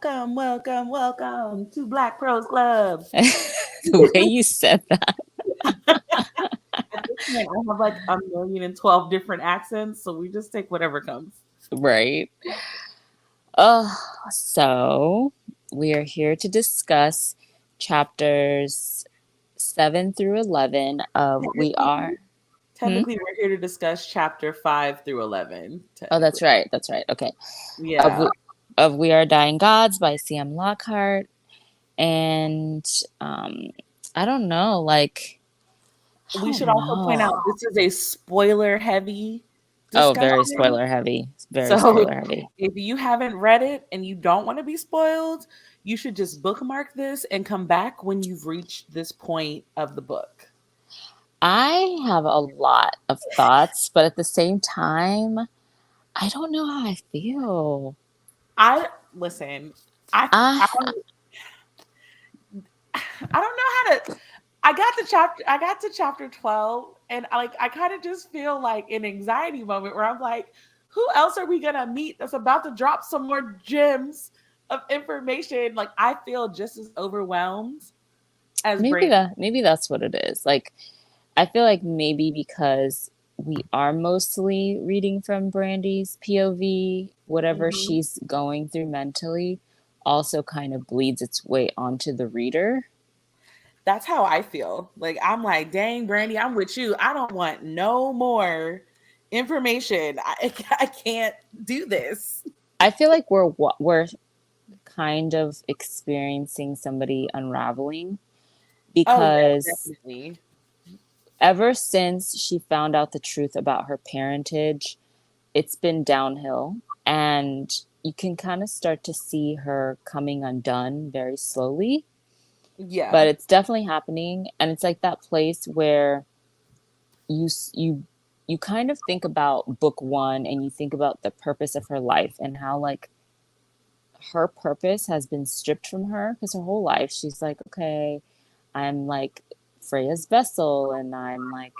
welcome to Black Prose Club. The way you said that. At this point, I have like 1,012 different accents, so we just take whatever comes. Right. Oh, so we are here to discuss chapters 7 through 11 of We Technically, Are. Hmm? technically, we're here to discuss chapter 5 through 11. Oh, that's Technically, right. That's right. Okay. Of yeah. We, of We Are Dying Gods by C.M. Lockhart. And um, I don't know. I We should don't also point know. out this is a spoiler-heavy Oh, very discussion. spoiler heavy. Very So spoiler heavy. if you haven't read it and you don't want to be spoiled, you should just bookmark this and come back when you've reached this point of the book. I have a lot of thoughts, but at the same time, I don't know how I feel. I listen. I I I don't I don't know how to. I got the chapter. I got to chapter 12, and I kind of just feel like an anxiety moment where I'm like, who else are we gonna meet that's about to drop some more gems of information? Like I feel just as overwhelmed as Brandy. maybe that's what it is. I feel like maybe because we are mostly reading from Brandy's POV, whatever Mhm. she's going through mentally also kind of bleeds its way onto the reader. That's how I feel. Like I'm like, dang, Brandy, I'm with you. I don't want no more information. I can't do this. I feel like we're kind of experiencing somebody unraveling Oh yeah, because definitely. ever since she found out the truth about her parentage, it's been downhill. And you can kind of start to see her coming undone very slowly, but Yeah. it's definitely happening. And it's like that place where you kind of think about book one and you think about the purpose of her life and how her purpose has been stripped from her because her whole life she's like, okay, I'm like Freya's vessel and I'm like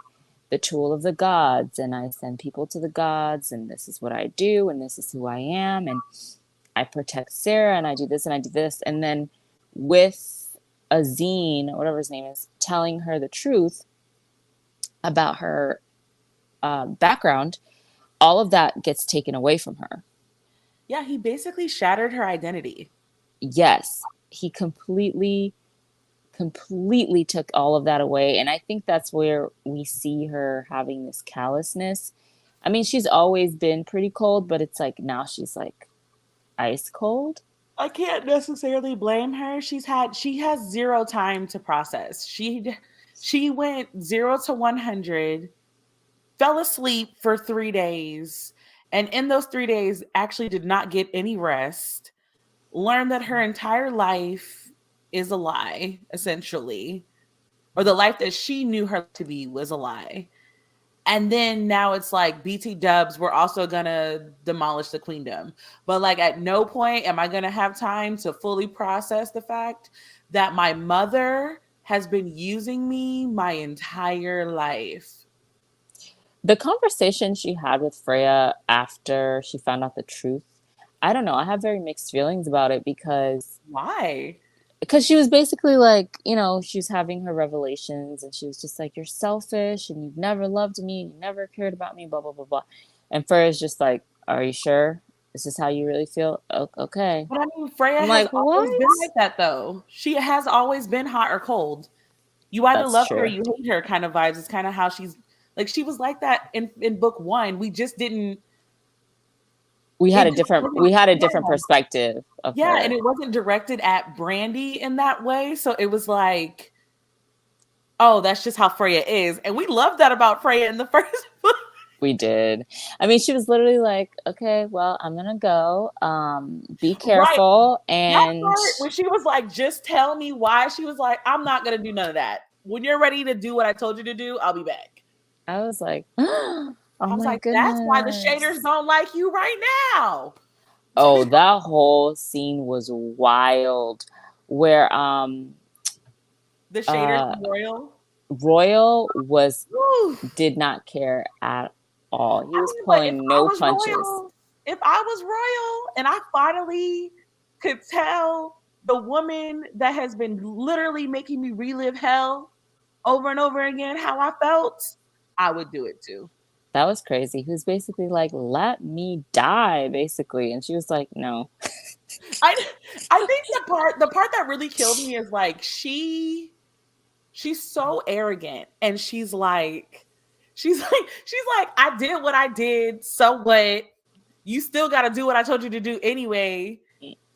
the tool of the gods and I send people to the gods and this is what I do and this is who I am and I protect Sarah and I do this and I do this. And then with Azine, or whatever his name is, telling her the truth about her background, all of that gets taken away from her. Yeah, he basically shattered her identity. Yes, he completely took all of that away. And I think that's where we see her having this callousness. I mean, she's always been pretty cold, but it's like now she's like ice cold. I can't necessarily blame her. She has zero time to process. She went 0 to 100, fell asleep for 3 days, and in those 3 days actually did not get any rest. Learned that her entire life is a lie, essentially, or the life that she knew her to be was a lie. And then now it's like BT dubs, we're also gonna demolish the queendom. But like at no point am I gonna have time to fully process the fact that my mother has been using me my entire life. The conversation she had with Freya after she found out the truth, I don't know. I have very mixed feelings about it Why? because she was basically like, she was having her revelations and she was just like, you're selfish and you've never loved me, you never cared about me, blah blah blah blah. And Freya's just like, are you sure this is how you really feel? Okay. But I mean, Freya I'm has like, always been what? like that though. She has always been hot or cold. You either That's love her or true. you hate her kind of vibes. It's kind of how she's like she was like that in book one. We just didn't it just We wasn't had a yeah. different perspective of Yeah, and her. it wasn't directed at Brandy in that way. So it was like, oh, that's just how Freya is. And we love that about Freya in the first book. We did. I mean, she was literally like, okay, well, I'm gonna go. Be Right. careful. That And part when she was like, just tell me why, she was like, I'm not gonna do none of that. When you're ready to do what I told you to do, I'll be back. I was like, oh I was my like, that's why the shaders goodness. don't like you right now. Oh, that whole scene was wild where The shaders uh from Royal. Royal was Woo. did not care at all. He I was mean, but if pulling I no was punches. royal, if I was royal and I finally could tell the woman that has been literally making me relive hell over and over again how I felt, I would do it too. That was crazy. He was basically like, let me die, basically. And she was like, no. I I think the part that really killed me is like she's so arrogant and she's like I did what I did, so what? You still got to do what I told you to do anyway.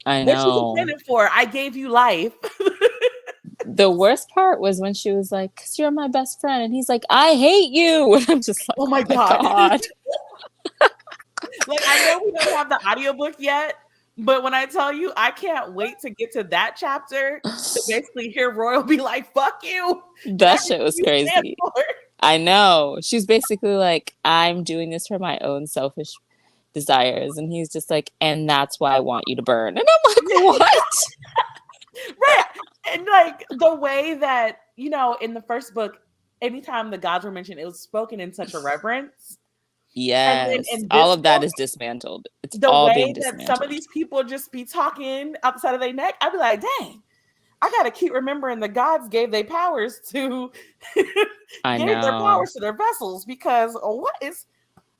I What you know. complaining for? I gave you life. The worst part was when she was like, because you're my best friend. And he's like, I hate you. And I'm just like, Oh oh my my god. God. Like, I know we don't have the audiobook yet, but when I tell you, I can't wait to get to that chapter to basically hear Royal be like, fuck you and That shit everything was you stand crazy. for. I know. She's basically like, I'm doing this for my own selfish desires. And he's just like, and that's why I want you to burn. And I'm like, what? Right. And like the way that, in the first book, anytime the gods were mentioned, it was spoken in such a reverence. And then Yes. in All this of that book, is dismantled. It's the all way being that some of dismantled. these people just be talking outside of their neck, I'd be like, dang, I gotta keep remembering the gods gave their powers to I gave their know. powers to their vessels because what is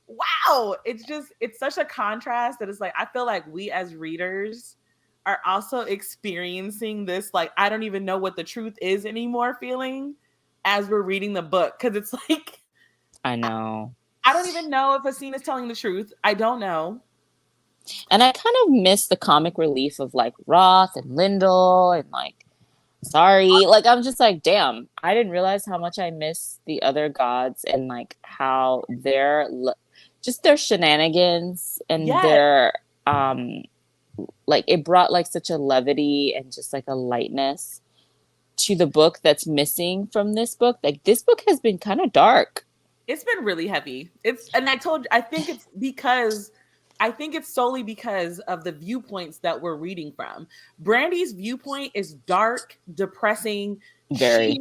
wow, it's such a contrast that it's like I feel like we as readers are also experiencing this like I don't even know what the truth is anymore feeling as we're reading the book because it's like I know. I don't even know if a scene is telling the truth. I don't know. And I kind of miss the comic relief of like Roth and Lyndall and like sorry. Like I'm just like, damn, I didn't realize how much I miss the other gods and like how just their shenanigans and Yes, their like it brought like such a levity and just like a lightness to the book that's missing from this book. Like this book has been kind of dark. it's been really heavy. And I told you, I think it's solely because of the viewpoints that we're reading from. Brandy's viewpoint is dark, depressing. Very.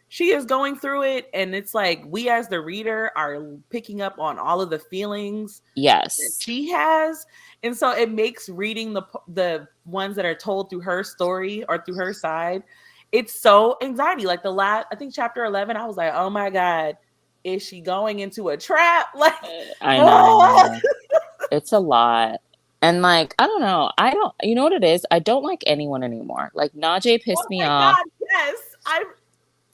She is going through it, and it's like we as the reader are picking up on all of the feelings that Yes. she has, and so it makes reading the ones that are told through her story or through her side, it's so anxiety. Like the last, I think chapter 11, I was like, oh my god, is she going into a trap? Like, I oh, know. It's a lot. And like, I don't know. I don't, you know what it is? I don't like anyone anymore. Like, Najee oh pissed me my off. god, yes.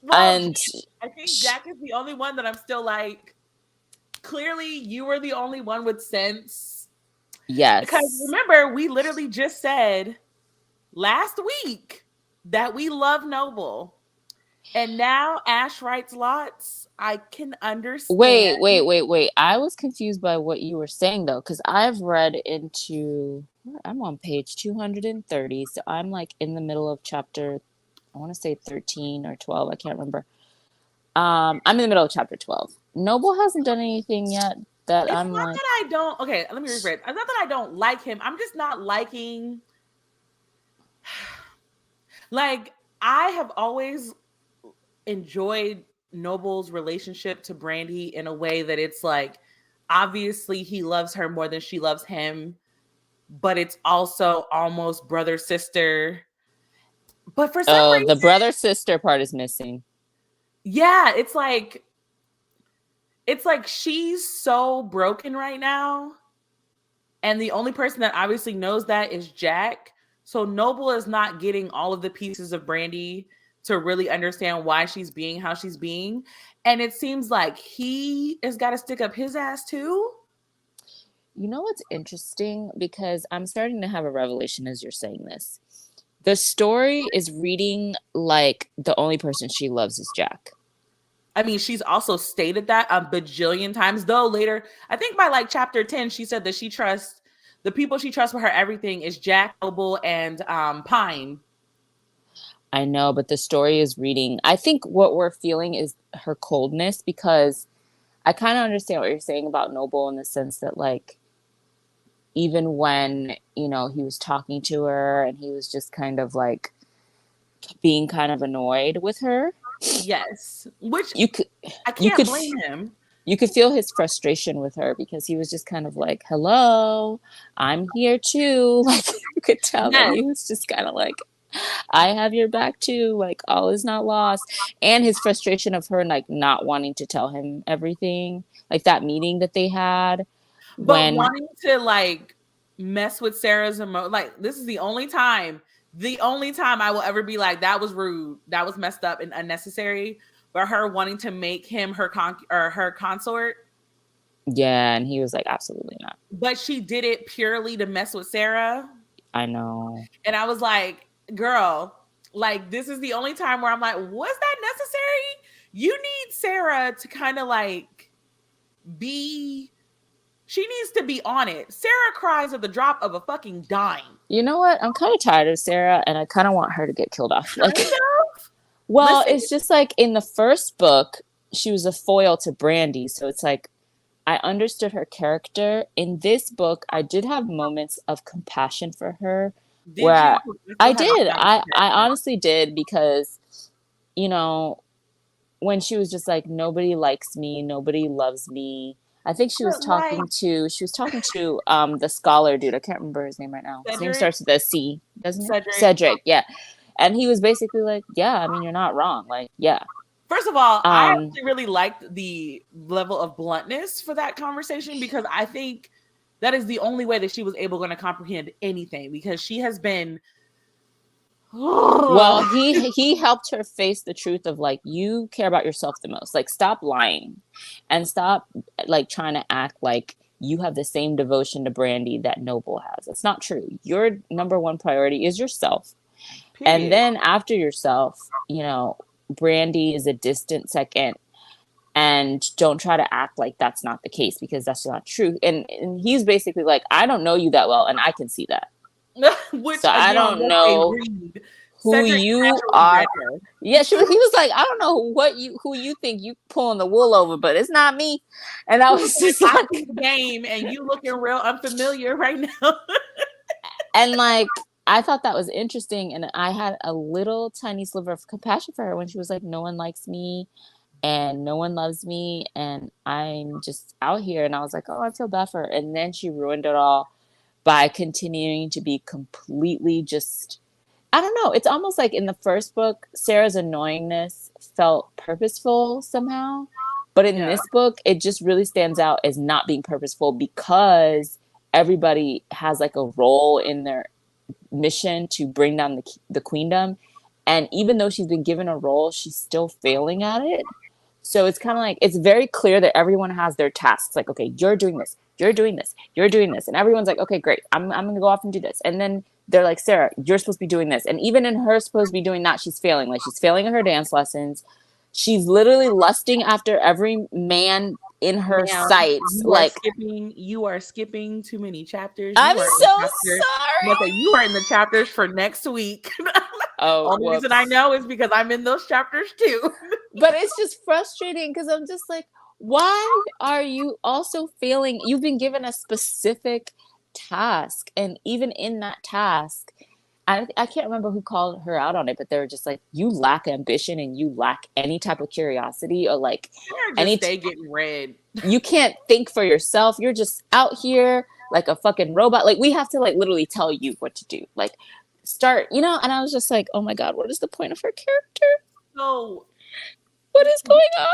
Well, And I think sh- Jack is the only one that I'm still like, clearly you were the only one with sense. Because yes. remember, we literally just said last week that we love Noble. And now Ash writes lots. I can understand. Wait. I was confused by what you were saying though, because I've read into, I'm on page 230. So I'm like in the middle of chapter, I want to say 13 or 12. I can't remember. I'm in the middle of chapter 12. Noble hasn't done anything yet that It's I'm not like, that I don't, okay, let me rephrase. It's not that I don't like him. I'm just not liking, like, I have always enjoyed Noble's relationship to Brandy in a way that it's like, obviously he loves her more than she loves him, but it's also almost brother sister. But for some oh, the reason, brother sister part is missing. yeah, it's like she's so broken right now. And the only person that obviously knows that is Jack. So Noble is not getting all of the pieces of Brandy to really understand why she's being how she's being. And it seems like he has got to stick up his ass too. You know what's interesting? Because I'm starting to have a revelation as you're saying this. The story is reading like the only person she loves is Jack. I mean, she's also stated that a bajillion times, though later, I think by like chapter 10, she said that she trusts the people she trusts with her everything is Jack, Noble, and Pine. I know, but the story is reading. I think what we're feeling is her coldness because I kind of understand what you're saying about Noble in the sense that, like, even when, you know, he was talking to her and he was just kind of like being kind of annoyed with her, Yes, which you could, I you can't could, blame him. You could feel his frustration with her because he was just kind of like, hello, I'm here too. Like, you could tell that Yes, he was just kind of like, I have your back too. Like, all is not lost. And his frustration of her, like, not wanting to tell him everything. Like, that meeting that they had but when, wanting to like mess with Sarah's like this is the only time I will ever be like that was rude, that was messed up and unnecessary. But her wanting to make him her consort, yeah, and he was like, absolutely not. but she did it purely to mess with Sarah. I know. And I was like, girl, like this is the only time where I'm like, was that necessary? You need Sarah to kind of like be she needs to be on it. Sarah cries at the drop of a fucking dime. You know what? I'm kind of tired of Sarah and I kind of want her to get killed off. Kind Like, of. well, Listen, it's just like in the first book, she was a foil to Brandy. So it's like, I understood her character. In this book, I did have moments of compassion for her did you? where I I still haven't did. gotten to I that. honestly did because, you know, when she was just like, nobody likes me, nobody loves me. I think But like she was talking to the scholar dude. I can't remember his name right now. His name Cedric, starts with a C, doesn't it? Cedric. Cedric, yeah. And he was basically like, yeah, I mean, you're not wrong. Like, yeah. First of all, I Um, actually really liked the level of bluntness for that conversation because I think that is the only way that she was able to comprehend anything because she has been well, he helped her face the truth of like, you care about yourself the most. Like, stop lying and stop like trying to act like you have the same devotion to Brandy that Noble has. It's not true. Your number one priority is yourself. And period. then after yourself, Brandy is a distant second. And don't try to act like that's not the case because that's not true. And he's basically like, I don't know you that well, and I can see that. Which So I again don't was a know read. who Cedric you naturally are. read her. Yeah, he was like, I don't know who you think you pulling the wool over, but it's not me. And I She was was like, just I like, see the game and you looking real unfamiliar right now. and like, I thought that was interesting. And I had a little tiny sliver of compassion for her when she was like, no one likes me and no one loves me. And I'm just out here. And I was like, oh, I feel bad for her. And then she ruined it all by continuing to be completely just, I don't know. It's almost like in the first book, Sarah's annoyingness felt purposeful somehow. But in Yeah. this book, it just really stands out as not being purposeful because everybody has like a role in their mission to bring down the queendom. And even though she's been given a role, she's still failing at it. So it's kind of like, it's very clear that everyone has their tasks. Like, okay, you're doing this, you're doing this, you're doing this. And everyone's like, okay, great. I'm going to go off and do this. And then they're like, Sarah, you're supposed to be doing this. And even in her supposed to be doing that, she's failing. Like, she's failing in her dance lessons. She's literally lusting after every man in her Ma'am, sights. Like, you are skipping too many chapters. I'm You are in so chapters. sorry. You are in the chapters for next week. Oh, Only reason I whoops. know is because I'm in those chapters too. But it's just frustrating because I'm just like, why are you also failing? You've been given a specific task. And even in that task, I can't remember who called her out on it, but they were just like, you lack ambition and you lack any type of curiosity or like Or just any, stay getting read. you can't think for yourself. You're just out here like a fucking robot. Like, we have to like literally tell you what to do. Like, start, and I was just like, oh my God, what is the point of her character? So What is going on?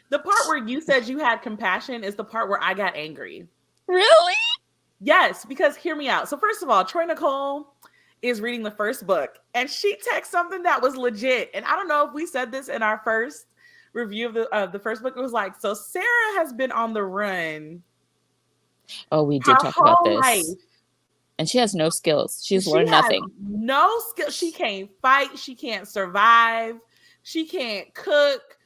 the part where you said you had compassion is the part where I got angry. Really? Yes, because hear me out. So first of all, Troy Nicole is reading the first book and she texted something that was legit. And I don't know if we said this in our first review of the first book. It was like, so Sarah has been on the run Oh, we did her talk about whole life. this. And she has no skills. She's She learned has nothing. no skill. She can't fight. She can't survive. She can't cook.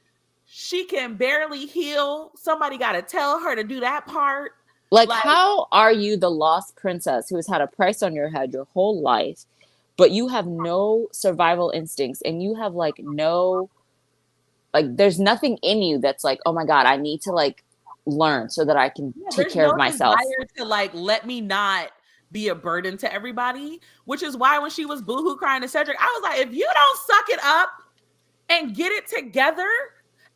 She can barely heal. Somebody got to tell her to do that part. Like, how are you the lost princess who has had a price on your head your whole life, but you have no survival instincts and you have like no, like, there's nothing in you that's like, oh my God, I need to like learn so that I can take there's care no of myself. desire to like let me not be a burden to everybody, which is why when she was boohoo crying to Cedric, I was like, if you don't suck it up and get it together,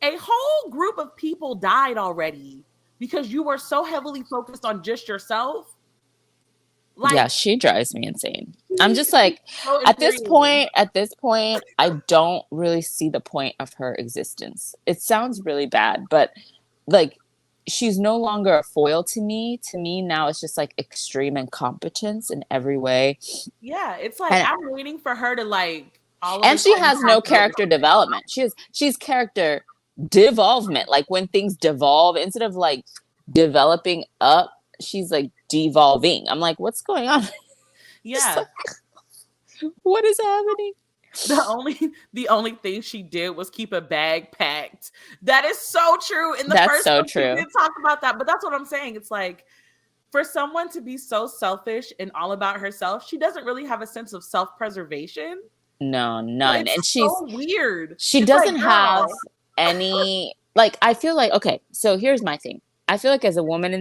A whole group of people died already because you were so heavily focused on just yourself. Yeah, Like, she drives me insane. I'm she's just like, so infuriating. at this point, I don't really see the point of her existence. It sounds really bad, but like, she's no longer a foil to me. To me, now it's just like extreme incompetence in every way. Yeah, it's like And I'm waiting for her to like all of a and she sudden has pass no over character development. She's character devolvement. Like when things devolve, instead of like developing up, she's like devolving. I'm like, what's going on? Just Yeah. like, what is happening? The only thing she did was keep a bag packed. That is so true. In the That's first so one, she true. did talk about that, but that's what I'm saying. It's like for someone to be so selfish and all about herself, she doesn't really have a sense of self-preservation. No, none. It's And so weird. she It's like, doesn't have girl, any, like, I feel like, okay, so here's my thing. I feel like as a woman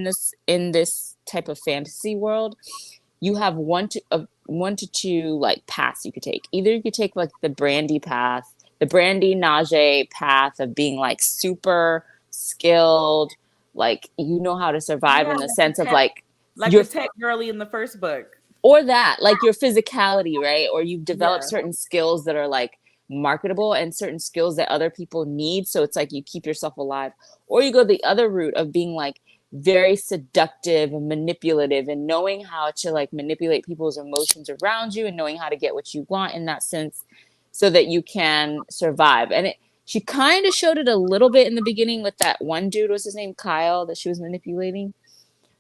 in this type of fantasy world, you have one to two like paths you could take. Either you could take like the Brandy path, the Brandy Najee path of being like super skilled, like you know how to survive yeah, in the sense of like like your, the tech girly in the first book. or that, like your physicality, right? Or you've developed Yeah. certain skills that are like marketable and certain skills that other people need. So it's like you keep yourself alive. Or you go the other route of being like very seductive and manipulative and knowing how to like manipulate people's emotions around you and knowing how to get what you want in that sense so that you can survive. And she kind of showed it a little bit in the beginning with that one dude, what's his name, Kyle, that she was manipulating.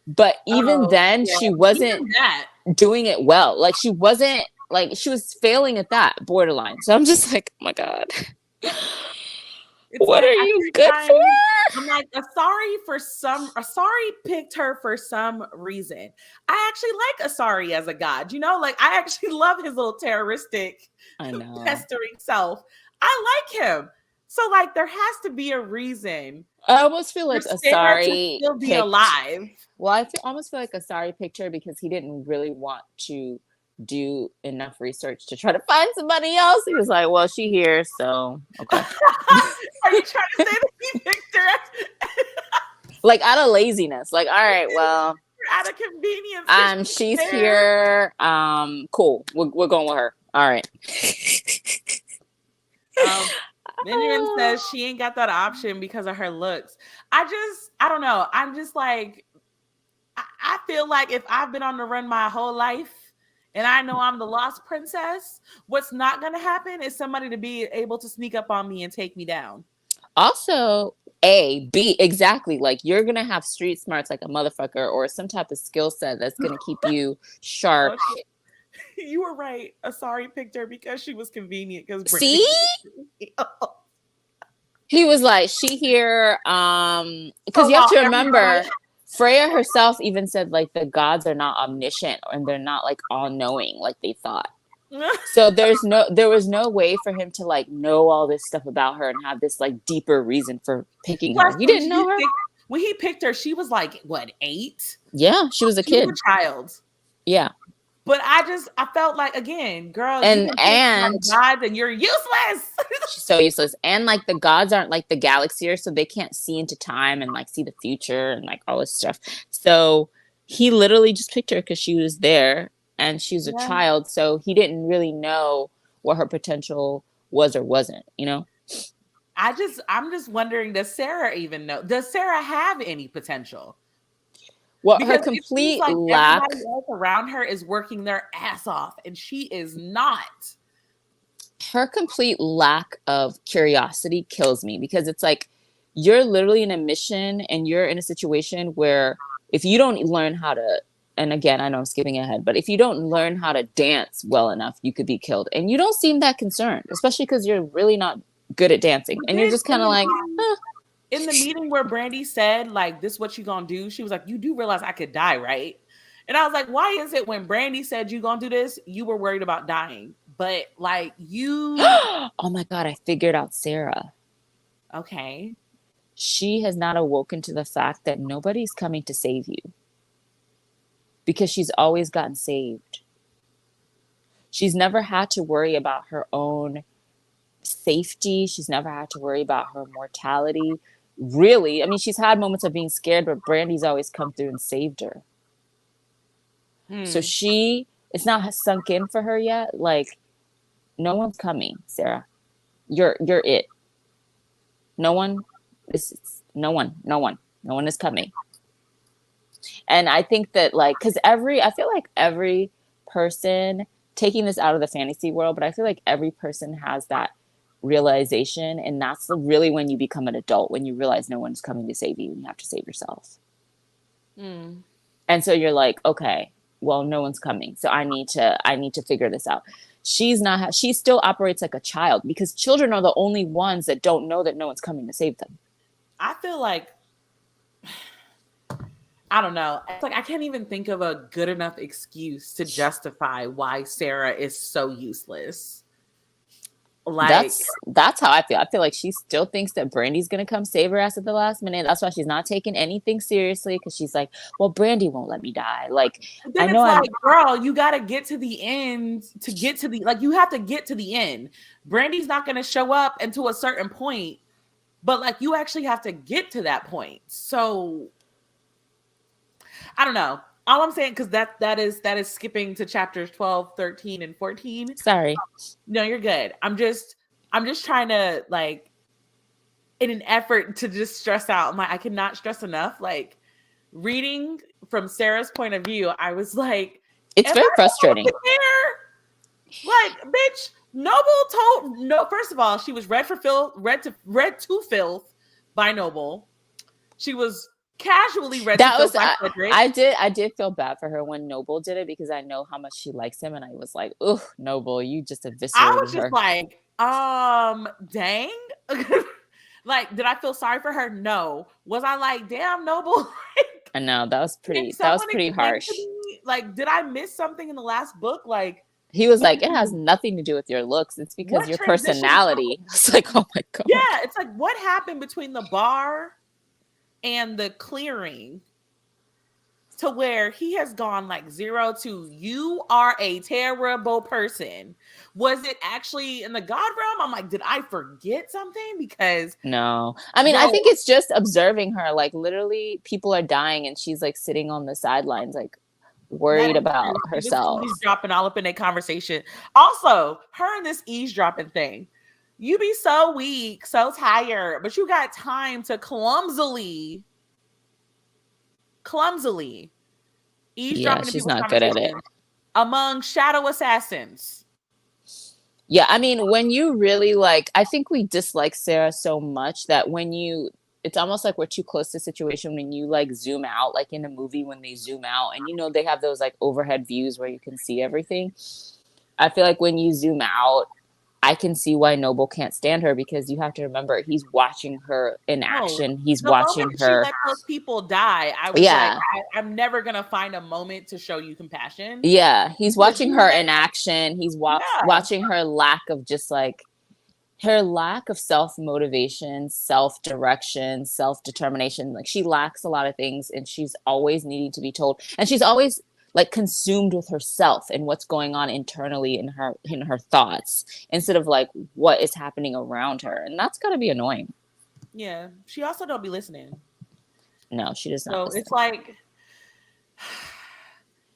But even Oh, then, yeah. she wasn't Even that. doing it well. Like she wasn't, like she was failing at that borderline. So I'm just like, oh my God, It's what like are you every good for? time I'm like, Asari picked her for some reason. I actually like Asari as a god, like I actually love his little terroristic, I know. pestering self. I like him. So like there has to be a reason I almost feel for like Sarah to Asari still be picked, alive. well, I almost feel like Asari picked her because he didn't really want to do enough research to try to find somebody else. He was like, well, she here, so okay. Are you trying to say that he picked her Like out of laziness. Like, all right, well, out of convenience? 'Cause she's she's there. here. Cool. We're going with her. All right. Um, Benjamin says she ain't got that option because of her looks. I don't know. I'm just like, I feel like if I've been on the run my whole life and I know I'm the lost princess, what's not going to happen is somebody to be able to sneak up on me and take me down. Also, A, B, exactly. Like you're gonna have street smarts like a motherfucker or some type of skill set that's gonna keep you sharp. Oh, you were right. Asari picked her because she was convenient because See? Brandy. He was like, she here, because So you have while to everybody remember Freya herself even said like the gods are not omniscient and they're not like all knowing like they thought. So there was no way for him to like know all this stuff about her and have this like deeper reason for picking her. Plus, He didn't know her. when he picked her, she was like, what, 8? Yeah, she was a She was kid. a child. Yeah. But I felt like, again, girl, you've And been picked by gods and you're useless. she's so useless. And like the gods aren't like the galaxiers, so they can't see into time and like see the future and like all this stuff. So he literally just picked her because she was there and she was a Yeah. child. So he didn't really know what her potential was or wasn't, you know? I'm just wondering, does Sarah even know? Does Sarah have any potential? Well, her Because it seems complete like lack, everybody else around her is working their ass off and she is not. her complete lack of curiosity kills me because it's like you're literally in a mission and you're in a situation where if you don't learn how to, and again, I know I'm skipping ahead, but if you don't learn how to dance well enough, you could be killed. And you don't seem that concerned, especially because you're really not good at dancing. And you're just kind of like, in the meeting where Brandy said, like, this is what you gonna do, she was like, you do realize I could die, right? And I was like, why is it when Brandy said you gonna do this, you were worried about dying? But like you oh my God, I figured out Sarah. okay. She has not awoken to the fact that nobody's coming to save you because she's always gotten saved. She's never had to worry about her own safety. She's never had to worry about her mortality. Really, I mean, she's had moments of being scared, but Brandy's always come through and saved her. So Hmm. it's not sunk in for her yet. Like, no one's coming, Sarah. You're it. No one no one is coming. And I think that, like, because I feel like every person, taking this out of the fantasy world, but I feel like every person has that realization. And that's really when you become an adult, when you realize no one's coming to save you and you have to save yourself. Hmm. And so you're like, okay, well, no one's coming. So I need to figure this out. She still operates like a child, because children are the only ones that don't know that no one's coming to save them. I feel like I don't know. It's like I can't even think of a good enough excuse to justify why Sarah is so useless. Like, That's how I feel. I feel like she still thinks that Brandy's gonna come save her ass at the last minute. That's why she's not taking anything seriously, because she's like, well, Brandy won't let me die. Like, I then know it's I'm like, girl, you got to get to the end to get to the, like, you have to get to the end. Brandy's not going to show up until a certain point, but like, you actually have to get to that point. So I don't know. All I'm saying, because that is skipping to chapters 12, 13, and 14. sorry. No, you're good. I'm just trying to, like, in an effort to just stress out. I'm like, I cannot stress enough. Like, reading from Sarah's point of view, I was like, It's am very I frustrating. supposed to care? Like, bitch, Noble told no. First of all, she was read to filth by Noble. She was casually read to That filth was by Frederick. I did feel bad for her when Noble did it, because I know how much she likes him, and I was like, oh, Noble, you just I was eviscerated just her. like, dang. Like, did I feel sorry for her? No. Was I like, damn, Noble? I know Can that was someone pretty explain to harsh. me? Like, did I miss something in the last book? Like, He was what like, it has nothing to do with your looks. It's because what your transition? personality. I was like, oh my God. Yeah, it's like, what happened between the bar and the clearing to where he has gone like 0 to you are a terrible person? Was it actually in the God realm? I'm like, did I forget something? Because, No. I mean, I bro, think it's just observing her. Like, literally, people are dying, and she's like sitting on the sidelines, like that worried is true. about She was herself. eavesdropping all up in a conversation. Also, her and this eavesdropping thing. You be so weak, so tired, but you got time to clumsily Yeah, eavesdropping in she's people's not good at it. conversations among shadow assassins. Yeah, I mean, when you really like, I think we dislike Sarah so much that it's almost like we're too close to a situation when you like zoom out, like in a movie when they zoom out and they have those like overhead views where you can see everything. I feel like when you zoom out, I can see why Noble can't stand her, because you have to remember he's watching her in No, action. He's the moment watching that she her. let those people die, I was like, Yeah. I'm never gonna find a moment to show you compassion Yeah. He's because watching you her let, in action. He's yeah, watching her lack of just like her lack of self motivation, self direction, self determination. Like, she lacks a lot of things, and she's always needing to be told. And she's always like consumed with herself and what's going on internally in her thoughts, instead of like what is happening around her. And that's got to be annoying. yeah. She also don't be listening, No, she does not so it's listen. like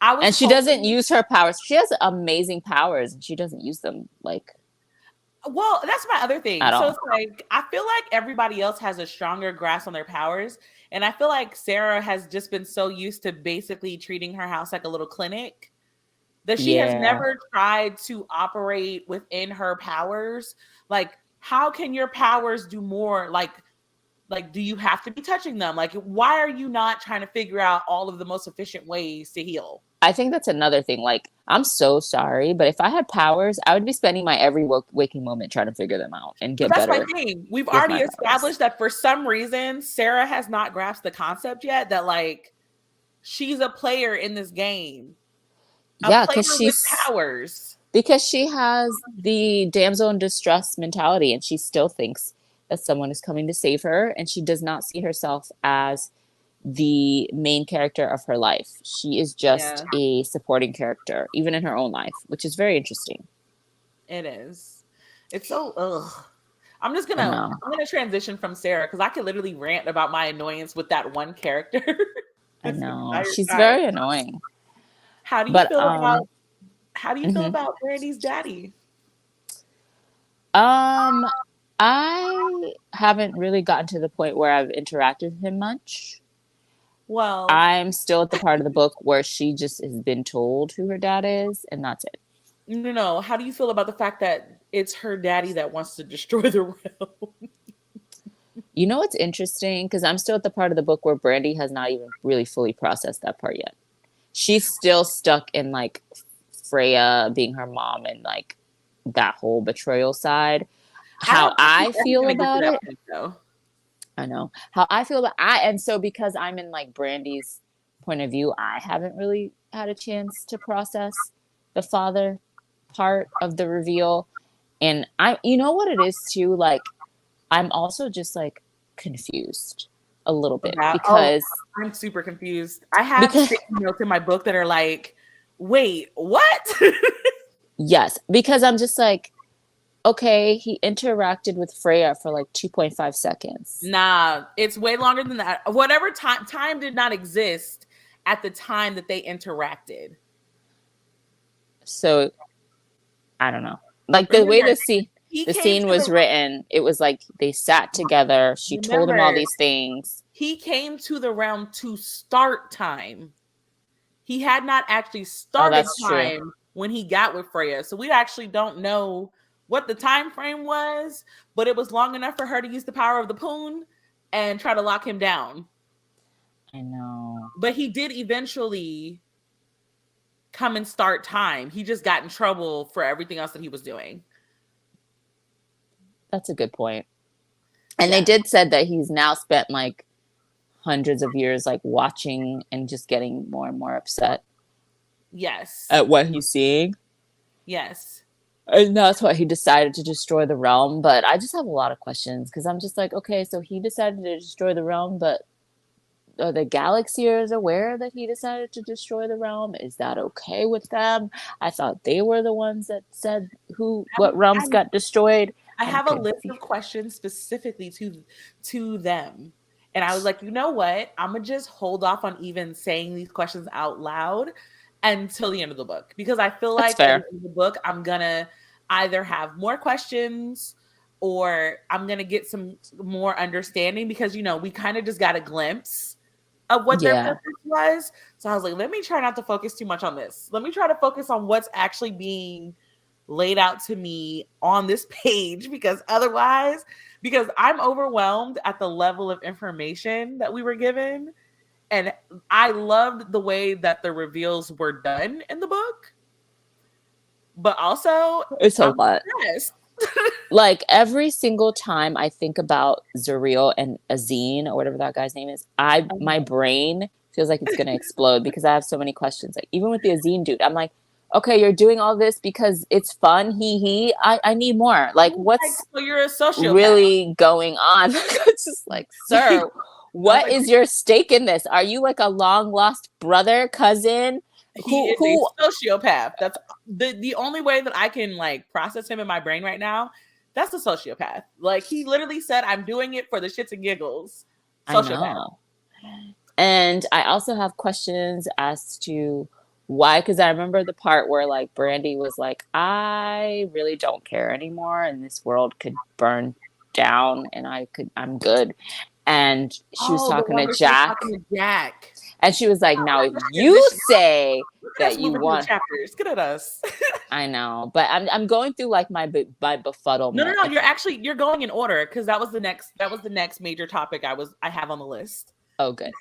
I was And she doesn't hoping. use her powers. She has amazing powers, and she doesn't use them like Well, that's my other thing. at So all. it's like I feel like everybody else has a stronger grasp on their powers, and I feel like Sarah has just been so used to basically treating her house like a little clinic that she has Yeah. never tried to operate within her powers. Like, how can your powers do more? Like, do you have to be touching them? Like, why are you not trying to figure out all of the most efficient ways to heal? I think that's another thing. Like, I'm so sorry, but if I had powers, I would be spending my every waking moment trying to figure them out and But get that's my better thing. We've with already my powers. established that for some reason, Sarah has not grasped the concept yet that, like, she's a player in this game, a Yeah, player with powers. because she has the damsel in distress mentality, and she still thinks that someone is coming to save her, and she does not see herself as the main character of her life. She is just Yeah, a supporting character, even in her own life, which is very interesting. it is. It's so ugh. I know. I'm gonna transition from Sarah because I could literally rant about my annoyance with that one character I this know. entire She's time. very annoying. How do you But feel about how do you feel mhm. about Brandy's daddy? um I haven't really gotten to the point where I've interacted with him much. Well, I'm still at the part of the book where she just has been told who her dad is, and that's it. no, no. How do you feel about the fact that it's her daddy that wants to destroy the realm? You know what's interesting? Because I'm still at the part of the book where Brandy has not even really fully processed that part yet. She's still stuck in like Freya being her mom and like that whole betrayal side. I How don't think she's I ever feel gonna get to about that it, point though. I know. How I feel about and so because I'm in like Brandy's point of view, I haven't really had a chance to process the father part of the reveal. And you know what it is too? Like, I'm also just like confused a little bit About I'm super confused. I have because sticky notes in my book that are like, wait, what? yes, because I'm just like, okay, he interacted with Freya for like 2.5 seconds. Nah, it's way longer than that. Whatever time did not exist at the time that they interacted. So I don't know. Like the way Remember, he the came scene to was the written, it was like they sat together, she told him all remember these things. he came to the realm to start time. He had not actually Oh, started that's true. time when he got with Freya. So we actually don't know what the time frame was, but it was long enough for her to use the power of the poon and try to lock him down. I know. But he did eventually come and start time. He just got in trouble for everything else that he was doing. That's a good point. And they Yeah. did said that he's now spent like hundreds of years like watching and just getting more and more upset Yes. at what he's seeing. Yes. And that's why he decided to destroy the realm. But I just have a lot of questions because I'm just like, okay, so he decided to destroy the realm, but are the Galaxiers aware that he decided to destroy the realm? Is that okay with them? I thought they were the ones that said what realms I'm, got destroyed. I I'm have a list confused. of questions specifically to them. And I was like, you know what? I'm gonna just hold off on even saying these questions out loud until the end of the book. Because I feel That's like at the fair. end of the book, I'm gonna either have more questions or I'm gonna get some more understanding because we kind of just got a glimpse of what their Yeah. purpose was. So I was like, let me try not to focus too much on this. Let me try to focus on what's actually being laid out to me on this page because otherwise, because I'm overwhelmed at the level of information that we were given. And I loved the way that the reveals were done in the book, but also It's a I'm lot. stressed. Like every single time I think about Zuriel and Azine or whatever that guy's name is, my brain feels like it's gonna explode because I have so many questions. Like even with the Azine dude, I'm like, okay, you're doing all this because it's fun. I need more. Like Like, what's so you're a sociopath. really going on? It's just like, sir, I was what like, is your stake in this? Are you like a long lost brother, cousin? he is Who a sociopath. That's the only way that I can like process him in my brain right now. That's a sociopath. Like he literally said, "I'm doing it for the shits and giggles." I Sociopath. know. And I also have questions as to why, because I remember the part where like Brandy was like, I really don't care anymore, and this world could burn down, and I'm good. And she was Oh, the talking one to where she was Jack, talking to Jack. and she was like, now, Wow, if we're you transitioning. say Look at us that you moving through the want, chapters. Good at us. I know, but I'm going through like my No, no, befuddlement. no. Like, You're going in order because that was the next major topic I have on the list. oh, good.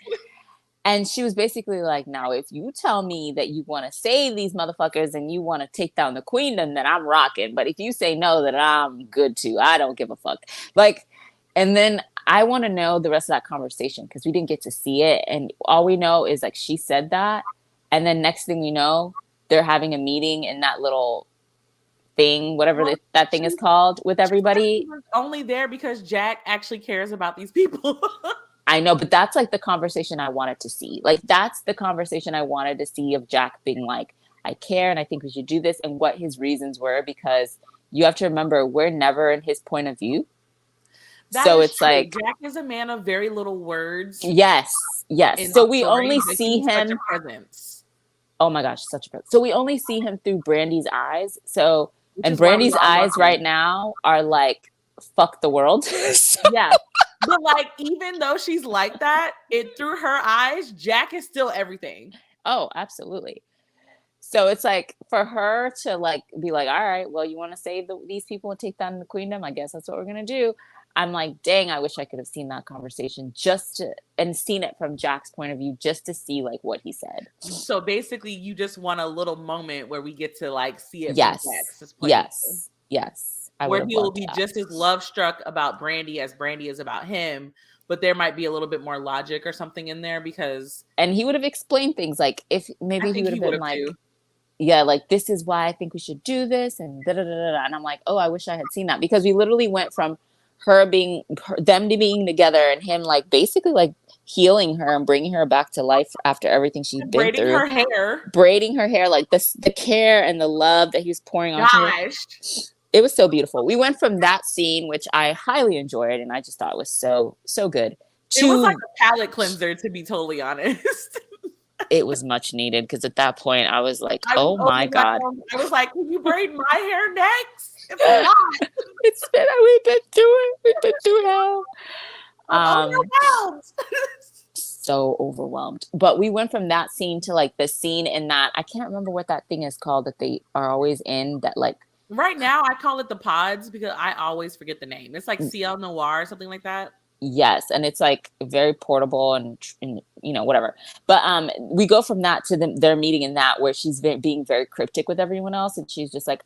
And she was basically like, now, if you tell me that you want to save these motherfuckers and you want to take down the queendom, then I'm rocking. But if you say no, then I'm good too. I don't give a fuck. Like, and then I want to know the rest of that conversation because we didn't get to see it. And all we know is like she said that. And then next thing we know, they're having a meeting in that little thing, whatever Well, that thing she, is called, with she said she everybody. was only there because Jack actually cares about these people. I know, but that's like the conversation I wanted to see. Like that's the conversation I wanted to see of Jack being like, I care and I think we should do this and what his reasons were because you have to remember we're never in his point of view. That So is it's true. like, Jack is a man of very little words yes. in So the we story, only but see he's such a him. presence. Oh my gosh, such a presence. So we only see him through Brandy's eyes. So, Which and is why we Brandy's all love eyes right him. now are like, fuck the world. So, Yeah. But like, even though she's like that, it through her eyes, Jack is still everything. oh, absolutely. So it's like for her to like be like, all right, well, you want to save these people and take down the queendom? I guess that's what we're gonna do. I'm like, dang, I wish I could have seen that conversation and seen it from Jack's point of view, just to see like what he said. So basically, you just want a little moment where we get to like see it from Yes, Jack's point of view, yes. I would where have he will loved be that. just as love struck about Brandy as Brandy is about him, but there might be a little bit more logic or something in there because And he would have explained things like, if I maybe he think would he have would been have like, too. yeah, like this is why I think we should do this, and da da da da. And I'm like, oh, I wish I had seen that, because we literally went from them to being together, and him like basically like healing her and bringing her back to life after everything she'd been Braiding through, her hair. braiding her hair, like the care and the love that he was pouring onto her. Gosh. It was so beautiful. We went from that scene, which I highly enjoyed, and I just thought was so good. It was like To a palate cleanser, to be totally honest. it was much needed, because at that point I was like, I was oh my god, overwhelmed. I was like, can you braid my hair next? If not, it's been we've been through hell. I'm overwhelmed. So overwhelmed. But we went from that scene to like the scene in that, I can't remember what that thing is called that they are always in, that like Right now, I call it the pods because I always forget the name. It's like CL Noir or something like that. yes, and it's like very portable and you know, whatever. But we go from that to their meeting in that, where she's being very cryptic with everyone else, and she's just like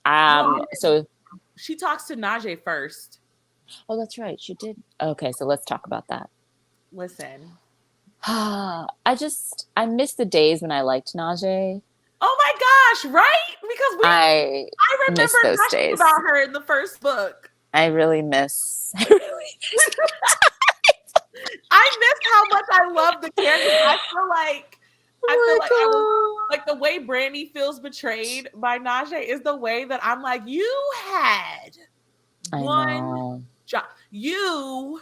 so she talks to Najee first. Oh, that's right, she did. Okay, so let's talk about that. Listen, I miss the days when I liked Najee. Oh my gosh, right? Because I remember those talking days about her in the first book. I really miss I miss how much I love the character. I feel like I was like, the way Brandy feels betrayed by Najee is the way that I'm like, you had one job. You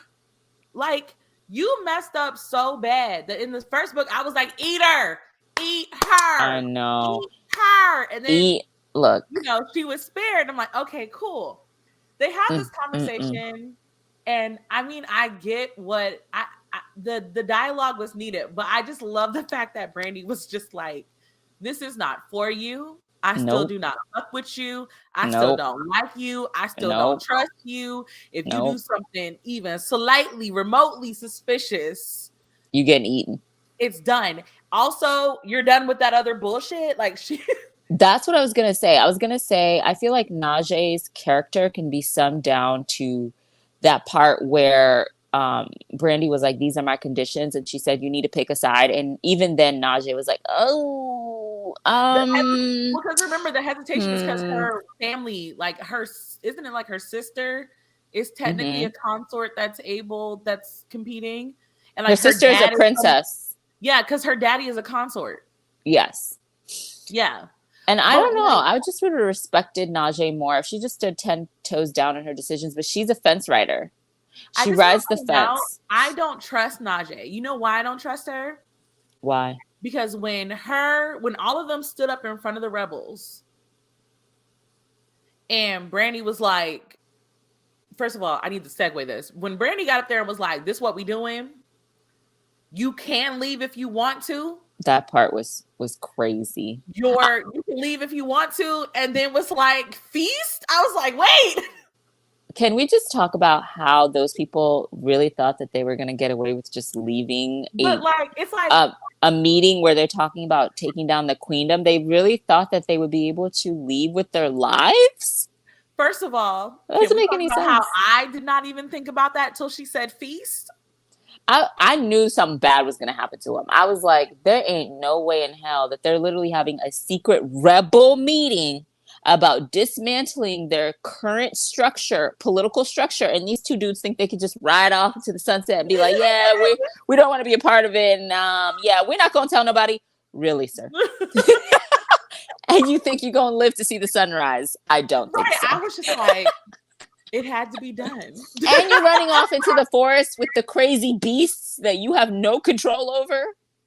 messed up so bad that in the first book I was like, eat her. Eat her. I know. Eat her. And then look. You know, she was spared. I'm like, okay, cool. They had this conversation, and I mean, I get what the dialogue was needed, but I just love the fact that Brandy was just like, this is not for you. I still do not fuck with you. I still don't like you. I still don't trust you. If you do something even slightly, remotely suspicious, you getting eaten. It's done. Also, you're done with that other bullshit. Like That's what I was gonna say. I feel like Najee's character can be summed down to that part where Brandy was like, "These are my conditions," and she said, "You need to pick a side." And even then, Najee was like, "Oh, because remember the hesitation is because her family, like isn't it like her sister is technically a consort that's competing, and like her sister is a princess." Yeah, because her daddy is a consort. Yes. Yeah. And I don't know. I just would have respected Najee more if she just stood 10 toes down in her decisions. But she's a fence rider. She rides the fence. I don't trust Najee. You know why I don't trust her? Why? Because when all of them stood up in front of the rebels, and Brandy was like, first of all, I need to segue this. When Brandy got up there and was like, "This what we doing? You can leave if you want to." That part was crazy. You can leave if you want to, and then was like, feast. I was like, wait. Can we just talk about how those people really thought that they were going to get away with just leaving a meeting where they're talking about taking down the queendom? They really thought that they would be able to leave with their lives? First of all, that doesn't make any sense. How I did not even think about that till she said feast. I knew something bad was going to happen to him. I was like, there ain't no way in hell that they're literally having a secret rebel meeting about dismantling their current political structure. And these two dudes think they could just ride off into the sunset and be like, yeah, we don't want to be a part of it. And yeah, we're not going to tell nobody. Really, sir? and you think you're going to live to see the sunrise. I don't think Right. so. I was just like, it had to be done. And you're running off into the forest with the crazy beasts that you have no control over.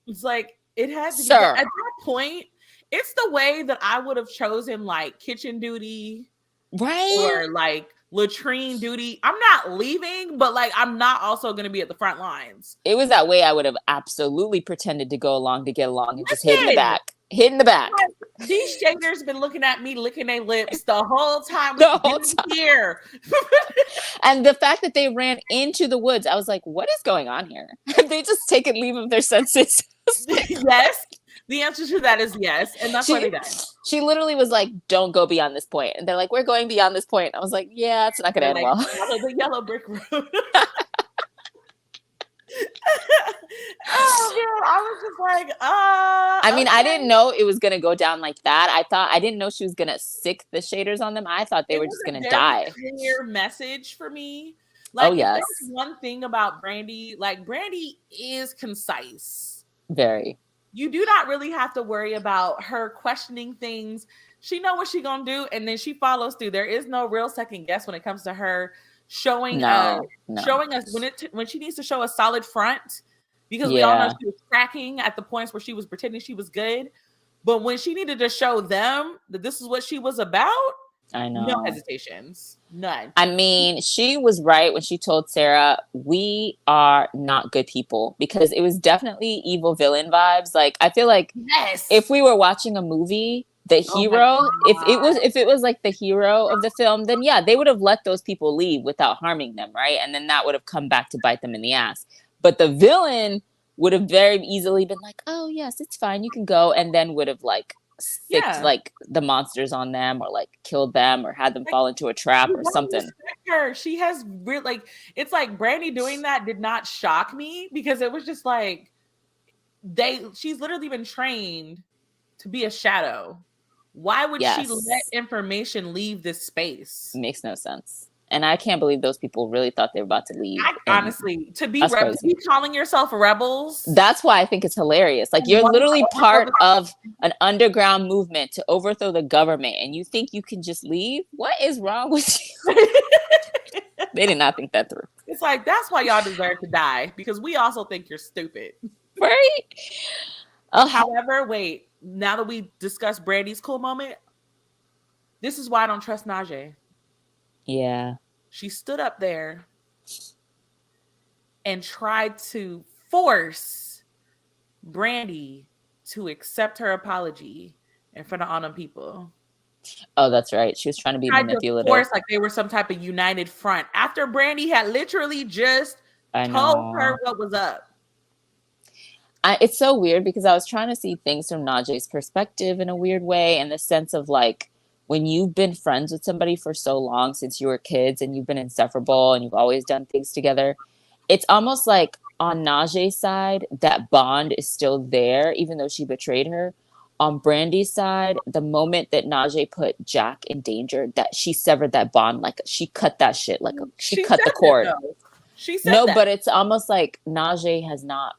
It's like, it had to be Sir. done. At that point, it's the way that I would have chosen like kitchen duty, Right? or like latrine duty. I'm not leaving, but like I'm not also going to be at the front lines. It was that way I would have absolutely pretended to go along to get along and just hid in the Listen, back. Hid in the back. these shaders been looking at me, licking their lips the whole time. The whole time. Here. And the fact that they ran into the woods, I was like, what is going on here? Have they just taken leave of their senses? Yes. The answer to that is yes. And that's what they did. She literally was like, don't go beyond this point. And they're like, we're going beyond this point. I was like, yeah, it's not going to end well. The yellow brick road. Oh man, I was just like, I mean, okay. I didn't know it was gonna go down like that. I didn't know she was gonna sick the shaders on them. I thought they were just gonna die. Clear message for me. Like, oh yes, if there's one thing about Brandy, like Brandy is concise. Very. You do not really have to worry about her questioning things. She know what she gonna do, and then she follows through. There is no real second guess when it comes to her showing us when she needs to show a solid front, because we all know she was cracking at the points where she was pretending she was good, but when she needed to show them that this is what she was about, I know, no hesitations, none. I mean, she was right when she told Sarah, we are not good people, because it was definitely evil villain vibes. Like, I feel like if we were watching a movie, the hero, if it was like the hero of the film, then yeah, they would have let those people leave without harming them, right? And then that would have come back to bite them in the ass. But the villain would have very easily been like, oh yes, it's fine, you can go, and then would have like sticked like the monsters on them, or like killed them, or had them fall into a trap or something. Her, she has really, like, it's like Brandy doing that did not shock me, because it was just like she's literally been trained to be a shadow. Why would she let information leave this space? It makes no sense. And I can't believe those people really thought they were about to leave. Honestly, to be calling yourself rebels. That's why I think it's hilarious. Like, you're literally part of an underground movement to overthrow the government, and you think you can just leave? What is wrong with you? They did not think that through. It's like, that's why y'all deserve to die, because we also think you're stupid. Right? However, wait, now that we discussed Brandy's cool moment, this is why I don't trust Najee. Yeah. She stood up there and tried to force Brandy to accept her apology in front of all them people. Oh, that's right. She was trying to be manipulative. Force, like they were some type of united front, after Brandy had literally just told her what was up. It's so weird, because I was trying to see things from Najee's perspective in a weird way, in the sense of like, when you've been friends with somebody for so long, since you were kids, and you've been inseparable and you've always done things together, it's almost like on Najee's side, that bond is still there, even though she betrayed her. On Brandy's side, the moment that Najee put Jack in danger, that she severed that bond. Like, she cut that shit. Like, she cut the cord. She said that. But it's almost like Najee has not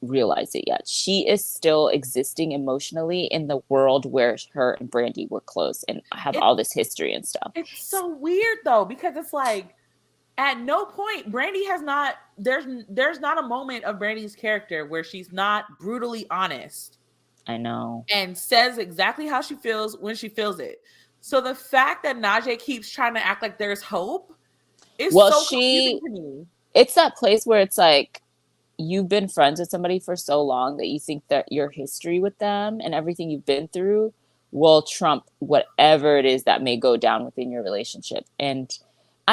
realized it yet. She is still existing emotionally in the world where her and Brandy were close and have all this history and stuff. It's so weird though, because it's like, at no point Brandy has not, there's not a moment of Brandy's character where she's not brutally honest. I know. And says exactly how she feels when she feels it. So the fact that Najee keeps trying to act like there's hope is so confusing to me. It's that place where it's like, you've been friends with somebody for so long that you think that your history with them and everything you've been through will trump whatever it is that may go down within your relationship. And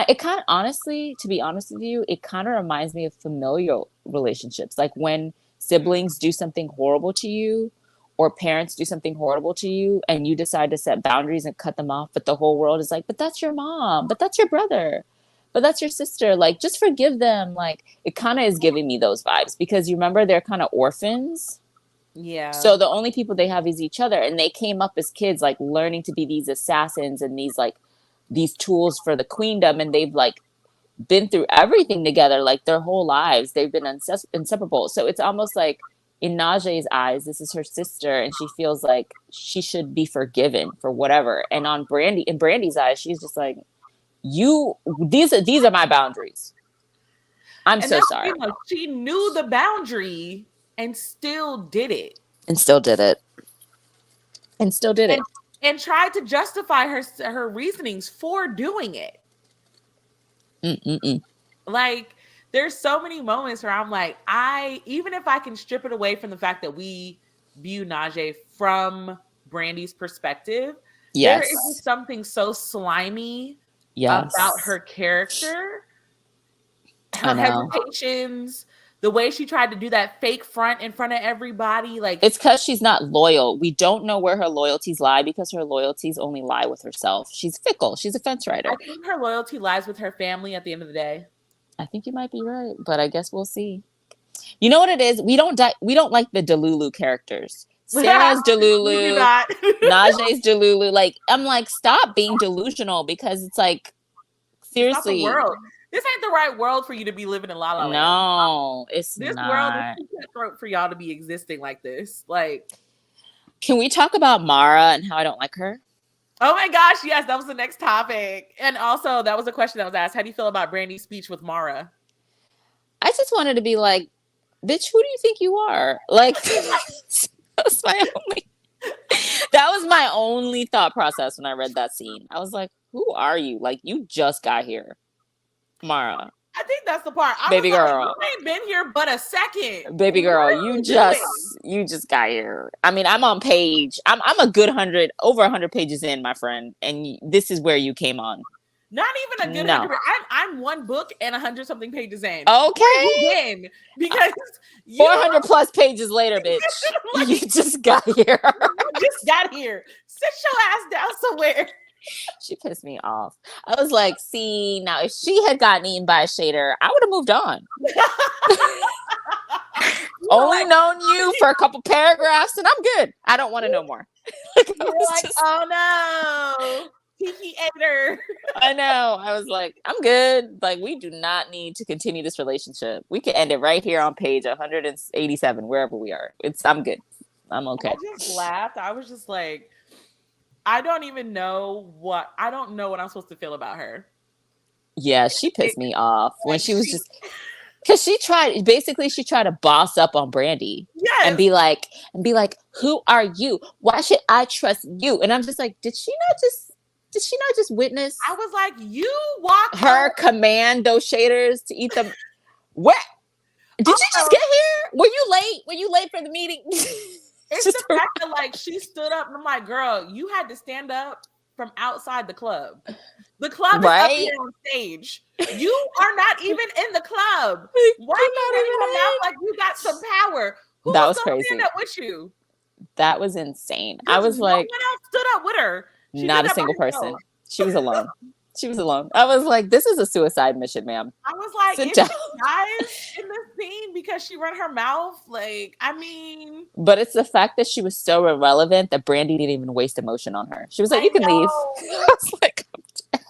it kind of, honestly, to be honest with you, it kind of reminds me of familial relationships. Like, when siblings do something horrible to you, or parents do something horrible to you, and you decide to set boundaries and cut them off, but the whole world is like, but that's your mom, but that's your brother, but that's your sister, like, just forgive them. Like, it kind of is giving me those vibes, because you remember, they're kind of orphans. Yeah. So the only people they have is each other, and they came up as kids, like, learning to be these assassins and these tools for the queendom, and they've like been through everything together, like their whole lives. They've been inseparable. So it's almost like in Najee's eyes, this is her sister, and she feels like she should be forgiven for whatever. And in Brandy's eyes, she's just like, these are my boundaries. I'm And so that's, sorry. she knew the boundary and still did it. And still did it. And still did it. And tried to justify her reasonings for doing it. Mm-mm-mm. Like, there's so many moments where I'm like, even if I can strip it away from the fact that we view Najee from Brandy's perspective, yes, there is something so slimy yes. about her character, her hesitations, the way she tried to do that fake front in front of everybody. Like, it's because she's not loyal. We don't know where her loyalties lie because her loyalties only lie with herself. She's fickle. She's a fence rider. I think her loyalty lies with her family at the end of the day. I think you might be right, but I guess we'll see. You know what it is? We don't like the Delulu characters. Sarah's Delulu, Najee's Delulu. Like, I'm like, stop being delusional, because it's like, seriously. It's not the world. This ain't the right world for you to be living in La La Land. No, it's this not. world is too cutthroat for y'all to be existing like this. Like, can we talk about Mara and how I don't like her? Oh my gosh, yes, that was the next topic. And also, that was a question that was asked. How do you feel about Brandy's speech with Mara? I just wanted to be like, bitch, who do you think you are? Like, that was my only thought process when I read that scene. I was like, who are you? Like, you just got here, Mara. I think that's the part. Baby girl, you ain't been here but a second. Baby girl, you just got here. I mean, I'm on page. I'm a good over 100 pages in, my friend, and this is where you came on. Not even a good 100. I'm one book and 100 something pages in. Okay, because 400 plus pages later, bitch. Like, you just got here. You just got here. Sit your ass down somewhere. She pissed me off. I was like, see, now if she had gotten eaten by a shader, I would have moved on. Only known you for a couple paragraphs and I'm good. I don't want to know more. Oh no. Kiki Ader. I know. I was like, I'm good. Like, we do not need to continue this relationship. We can end it right here on page 187, wherever we are. I'm good. I'm okay. I just laughed. I was just like, I don't know what I'm supposed to feel about her. Yeah, she pissed me off when she was just, because she tried to boss up on Brandy. Yes. And be like, who are you? Why should I trust you? And I'm just like, did she not just witness? I was like, you walked her command those shaders to eat them. What? Did you just get here? Were you late for the meeting? It's the fact that, like, she stood up and I'm like, girl, you had to stand up from outside the club. The club is up here on stage. You are not even in the club. Why are you running your mouth like you got some power? Who that was crazy. Stand up with you? That was insane. I was like, no one else stood up with her. Not a single person. She was alone. She was alone. I was like, this is a suicide mission, ma'am. I was like, if she dies in this scene because she run her mouth, like, I mean. But it's the fact that she was so irrelevant that Brandy didn't even waste emotion on her. She was like, you can leave. I was like, I'm dead.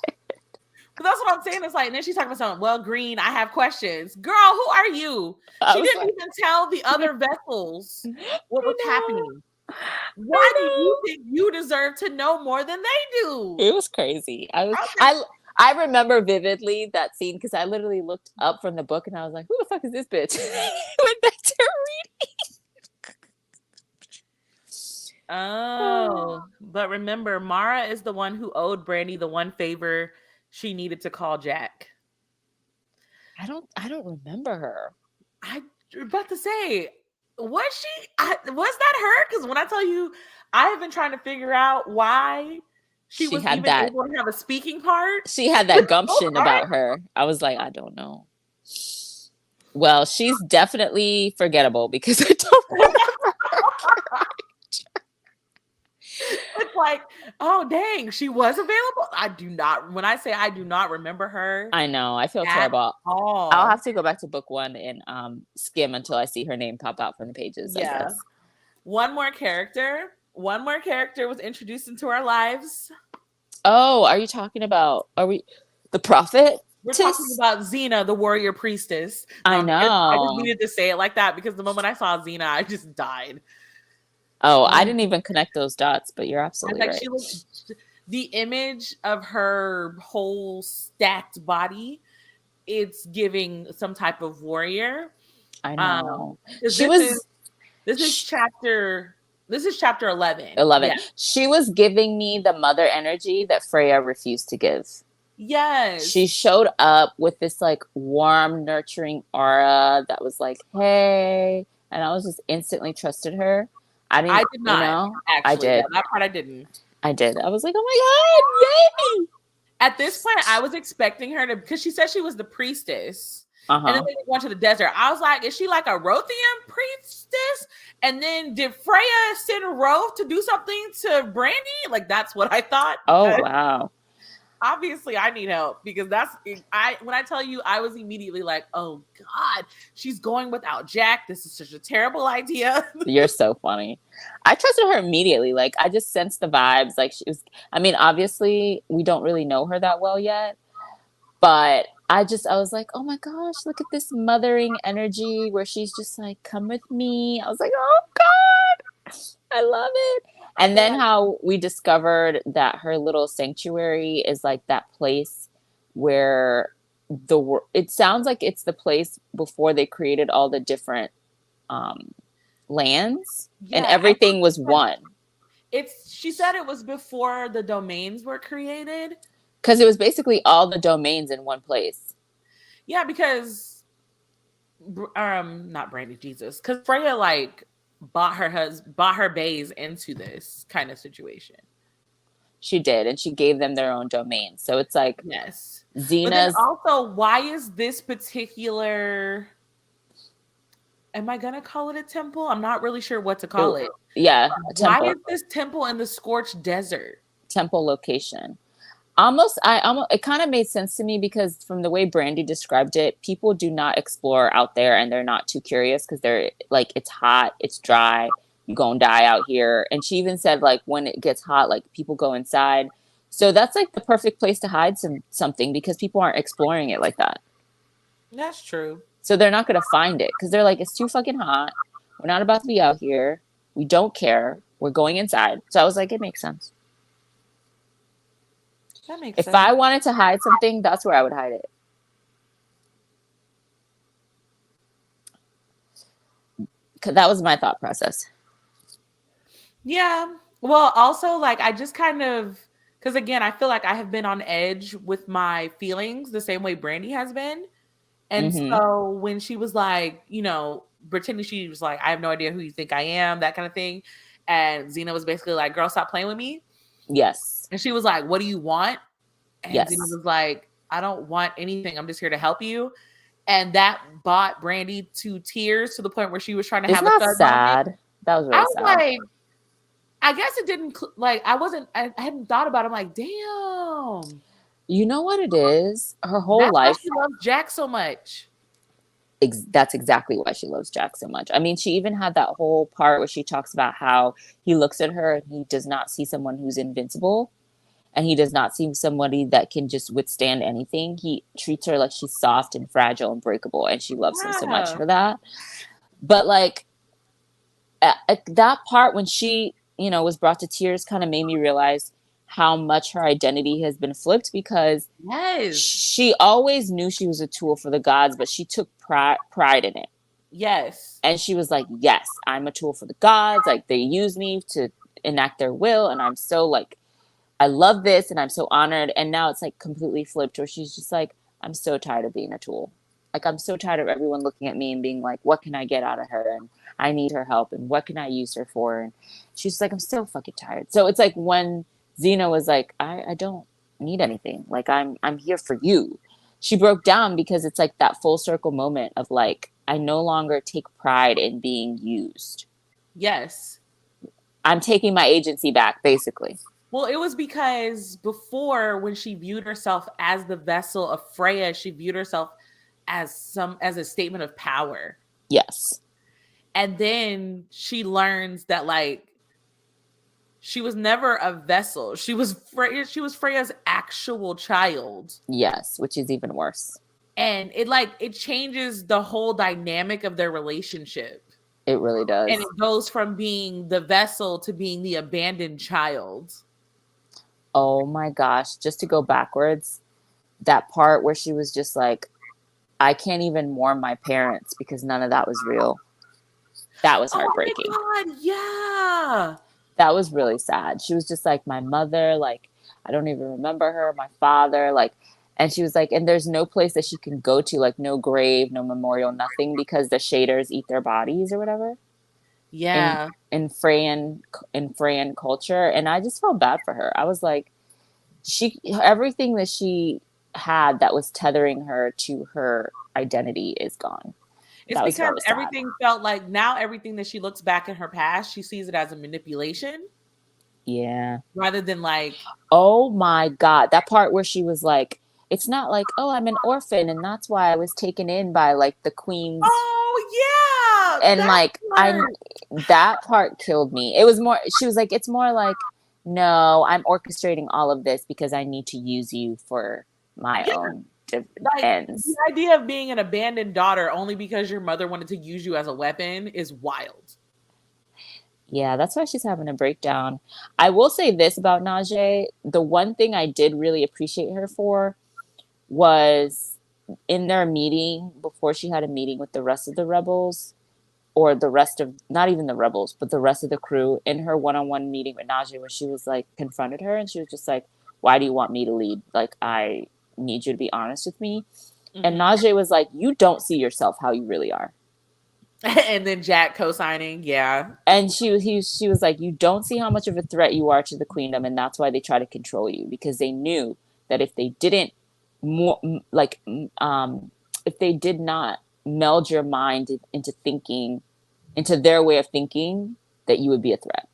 But that's what I'm saying. It's like, and then she's talking about something. Well, Green, I have questions. Girl, who are you? She didn't even tell the other vessels what was happening. Why do you think you deserve to know more than they do? It was crazy. I remember vividly that scene because I literally looked up from the book and I was like, who the fuck is this bitch? Went back to reading. Oh, but remember, Mara is the one who owed Brandy the one favor she needed to call Jack. I don't remember her. I was about to say, was that her? Because when I tell you, I have been trying to figure out why she was even able to have a speaking part. She had that gumption about her. I was like, I don't know. Well, she's definitely forgettable because I don't remember her. It's like, oh dang, she was available. When I say I do not remember her. I know. I feel terrible. I'll have to go back to book one and skim until I see her name pop out from the pages. Yeah. I guess. One more character was introduced into our lives. Oh, are you talking about the prophet? We're talking about Xena, the warrior priestess. No, I I just know. needed to say it like that because the moment I saw Xena, I just died. Oh, I Um, didn't even connect those dots, but you're I was absolutely like, right. she looked. The image of her whole stacked body, it's giving some type of warrior. I Um, know. because She was this is sh- chapter 11. 11. Yeah. She was giving me the mother energy that Freya refused to give. She Yes. showed up with this like warm, nurturing aura that was like, hey. And I was just instantly trusted her. I I didn't, did not I actually. did. That part I didn't. I did. I was like, oh my God, yay. At this point, I was expecting her to, because she said she was the priestess. Uh And then huh. they went to the desert. I was like, is she like a Rothian priestess? And then did Freya send Roth to do something to Brandy? Like, that's what I thought. Oh, Because wow. obviously I need help, because when I tell you, I was immediately like, oh God, she's going without Jack. This is such a terrible idea. You're so funny. I trusted her immediately. Like, I just sensed the vibes. Like, she was, I mean, obviously, we don't really know her that well yet. But I was like, oh my gosh, look at this mothering energy where she's just like, come with me. I was like, oh God, I love it. I And feel then like, how we discovered that her little sanctuary is like that place where it sounds like it's the place before they created all the different um, lands and yeah, I think everything was one. she said it was before the domains were created. Because it was basically all the domains in one place. Yeah, because not Brandy, Jesus, because Freya like bought her bays into this kind of situation. She did, and she gave them their own domain. So it's like Yes, but then Xena's. also, why is this particular? Am I gonna call it a temple? I'm not really sure what to It, call it. yeah, a Why temple is this temple in the scorched desert? temple location. I almost it kind of made sense to me because from the way Brandy described it, people do not explore out there and they're not too curious because they're like it's hot, it's dry, you gonna die out here. And she even said like when it gets hot, like people go inside. So that's like the perfect place to hide something because people aren't exploring it like that. That's true. So they're not gonna find it because they're like, it's too fucking hot. We're not about to be out here. We don't care. We're going inside. So I was like, it makes sense. That makes If sense. I wanted to hide something, that's where I would hide it. Cause that was my thought process. Yeah. Well, also, like, I just kind of, because again, I feel like I have been on edge with my feelings the same way Brandy has been. And Mm-hmm. so when she was like, pretending, she was like, I have no idea who you think I am, that kind of thing. And Xena was basically like, girl, stop playing with me. Yes. And she was like, what do you want? And Xena Yes. was like, I don't want anything. I'm just here to help you. And that brought Brandy to tears, to the point where she was trying to Isn't have a that third moment. sad? That was I really was sad. like, I guess it didn't like, I hadn't thought about it. I'm like, damn. You know what it is? Her whole That's why life. she loves Jack so much. That's exactly why she loves Jack so much. I mean, she even had that whole part where she talks about how he looks at her and he does not see someone who's invincible and he does not see somebody that can just withstand anything. He treats her like she's soft and fragile and breakable, and she loves him so much Yeah. for that. But like at that part when she, was brought to tears, kind of made me realize how much her identity has been flipped because Yes. she always knew she was a tool for the gods, but she took pride in it. Yes. And she was like, yes, I'm a tool for the gods. Like they use me to enact their will. And I'm so like, I love this and I'm so honored. And now it's like completely flipped where she's just like, I'm so tired of being a tool. Like I'm so tired of everyone looking at me and being like, what can I get out of her? And I need her help. And what can I use her for? And she's like, I'm so fucking tired. So it's like when Xena was like, I don't need anything. Like I'm here for you. She broke down because it's like that full circle moment of like, I no longer take pride in being used. Yes. I'm taking my agency back, basically. Well, it was because before, when she viewed herself as the vessel of Freya, she viewed herself as a statement of power. Yes. And then she learns that, like, She was never a vessel. She was Freya's actual child. Yes, which is even worse. And it changes the whole dynamic of their relationship. It really And does. it goes from being the vessel to being the abandoned child. Oh my gosh, just to go backwards, that part where she was just like, I can't even mourn my parents because none of that was real. That was Oh heartbreaking. my God, yeah. That was really sad. She was just like, my mother, like, I don't even remember her, my father, like, and she was like, and there's no place that she can go to, like, no grave, no memorial, nothing, because the shaders eat their bodies or whatever in Yeah. in Freyan culture. And I just felt bad for her. I was like, she everything that she had that was tethering her to her identity is gone. It's That was because very sad. everything felt like now everything that she looks back in her past, she sees it as a manipulation Yeah. rather than like, Oh my God. That part where she was like, it's not like, oh, I'm an orphan and that's why I was taken in by like the queen's. oh yeah, And that like, part. that part killed me. It was more, she was like, it's more like, no, I'm orchestrating all of this because I need to use you for my Yeah, own like the ends. idea of being an abandoned daughter only because your mother wanted to use you as a weapon is wild. Yeah, that's why she's having a breakdown. I will say this about Najee. The one thing I did really appreciate her for was in their meeting before she had a meeting with the rest of the rebels, or the rest of, not even the rebels, but the rest of the crew, in her one-on-one meeting with Najee, where she was like, confronted her and she was just like, why do you want me to lead? Like, I need you to be honest with me. And Hmm. Najee was like, you don't see yourself how you really are. And then Jack co-signing, yeah. And she was like, you don't see how much of a threat you are to the queendom, and that's why they try to control you, because they knew that if they didn't more like if they did not meld your mind into thinking, into their way of thinking, that you would be a threat.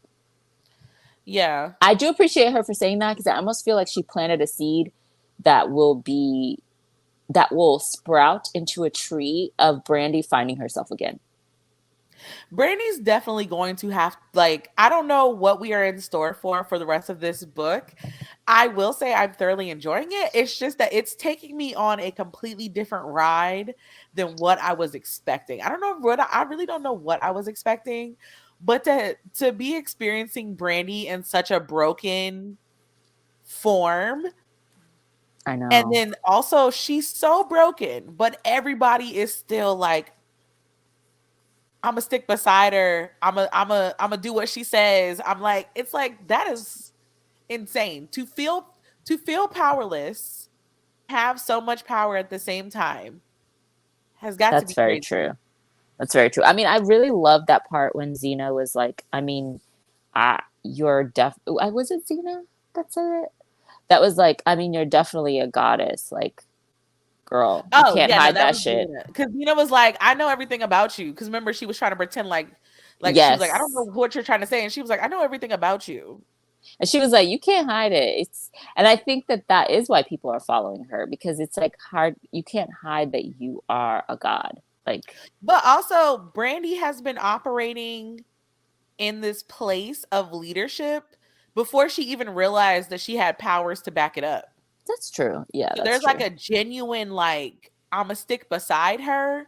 Yeah. I do appreciate her for saying that, because I almost feel like she planted a seed that will be, that will sprout into a tree of Brandy finding herself again. Brandy's definitely going to have, like, I don't know what we are in store for the rest of this book. I will say I'm thoroughly enjoying it. It's just that it's taking me on a completely different ride than what I was expecting. I don't know what I really don't know what I was expecting, but to be experiencing Brandy in such a broken form, I and know. then also she's so broken, but everybody is still like, I'm gonna stick beside her. I'm gonna do what she says. I'm like, it's like that is insane to feel powerless, have so much power at the same time has got to That's be very crazy. true. That's very true. I mean, I really love that part when Xena was like, I mean, you're was it Xena that said it? That was like, I mean, you're definitely a goddess. Like, girl, you Oh can't yeah, no, hide that that was shit. Nina. Because Nina was like, I know everything about you. Because remember, she was trying to pretend like she was like, I don't know Yes. what you're trying to say, and she was like, I know everything about you. And she was like, you can't hide it. And I think that that is why people are following her, because it's like hard. You can't hide that you are a god. Like, But also, Brandy has been operating in this place of leadership before she even realized that she had powers to back it up. that's true. Yeah, So that's there's like true. a genuine like I'ma stick beside her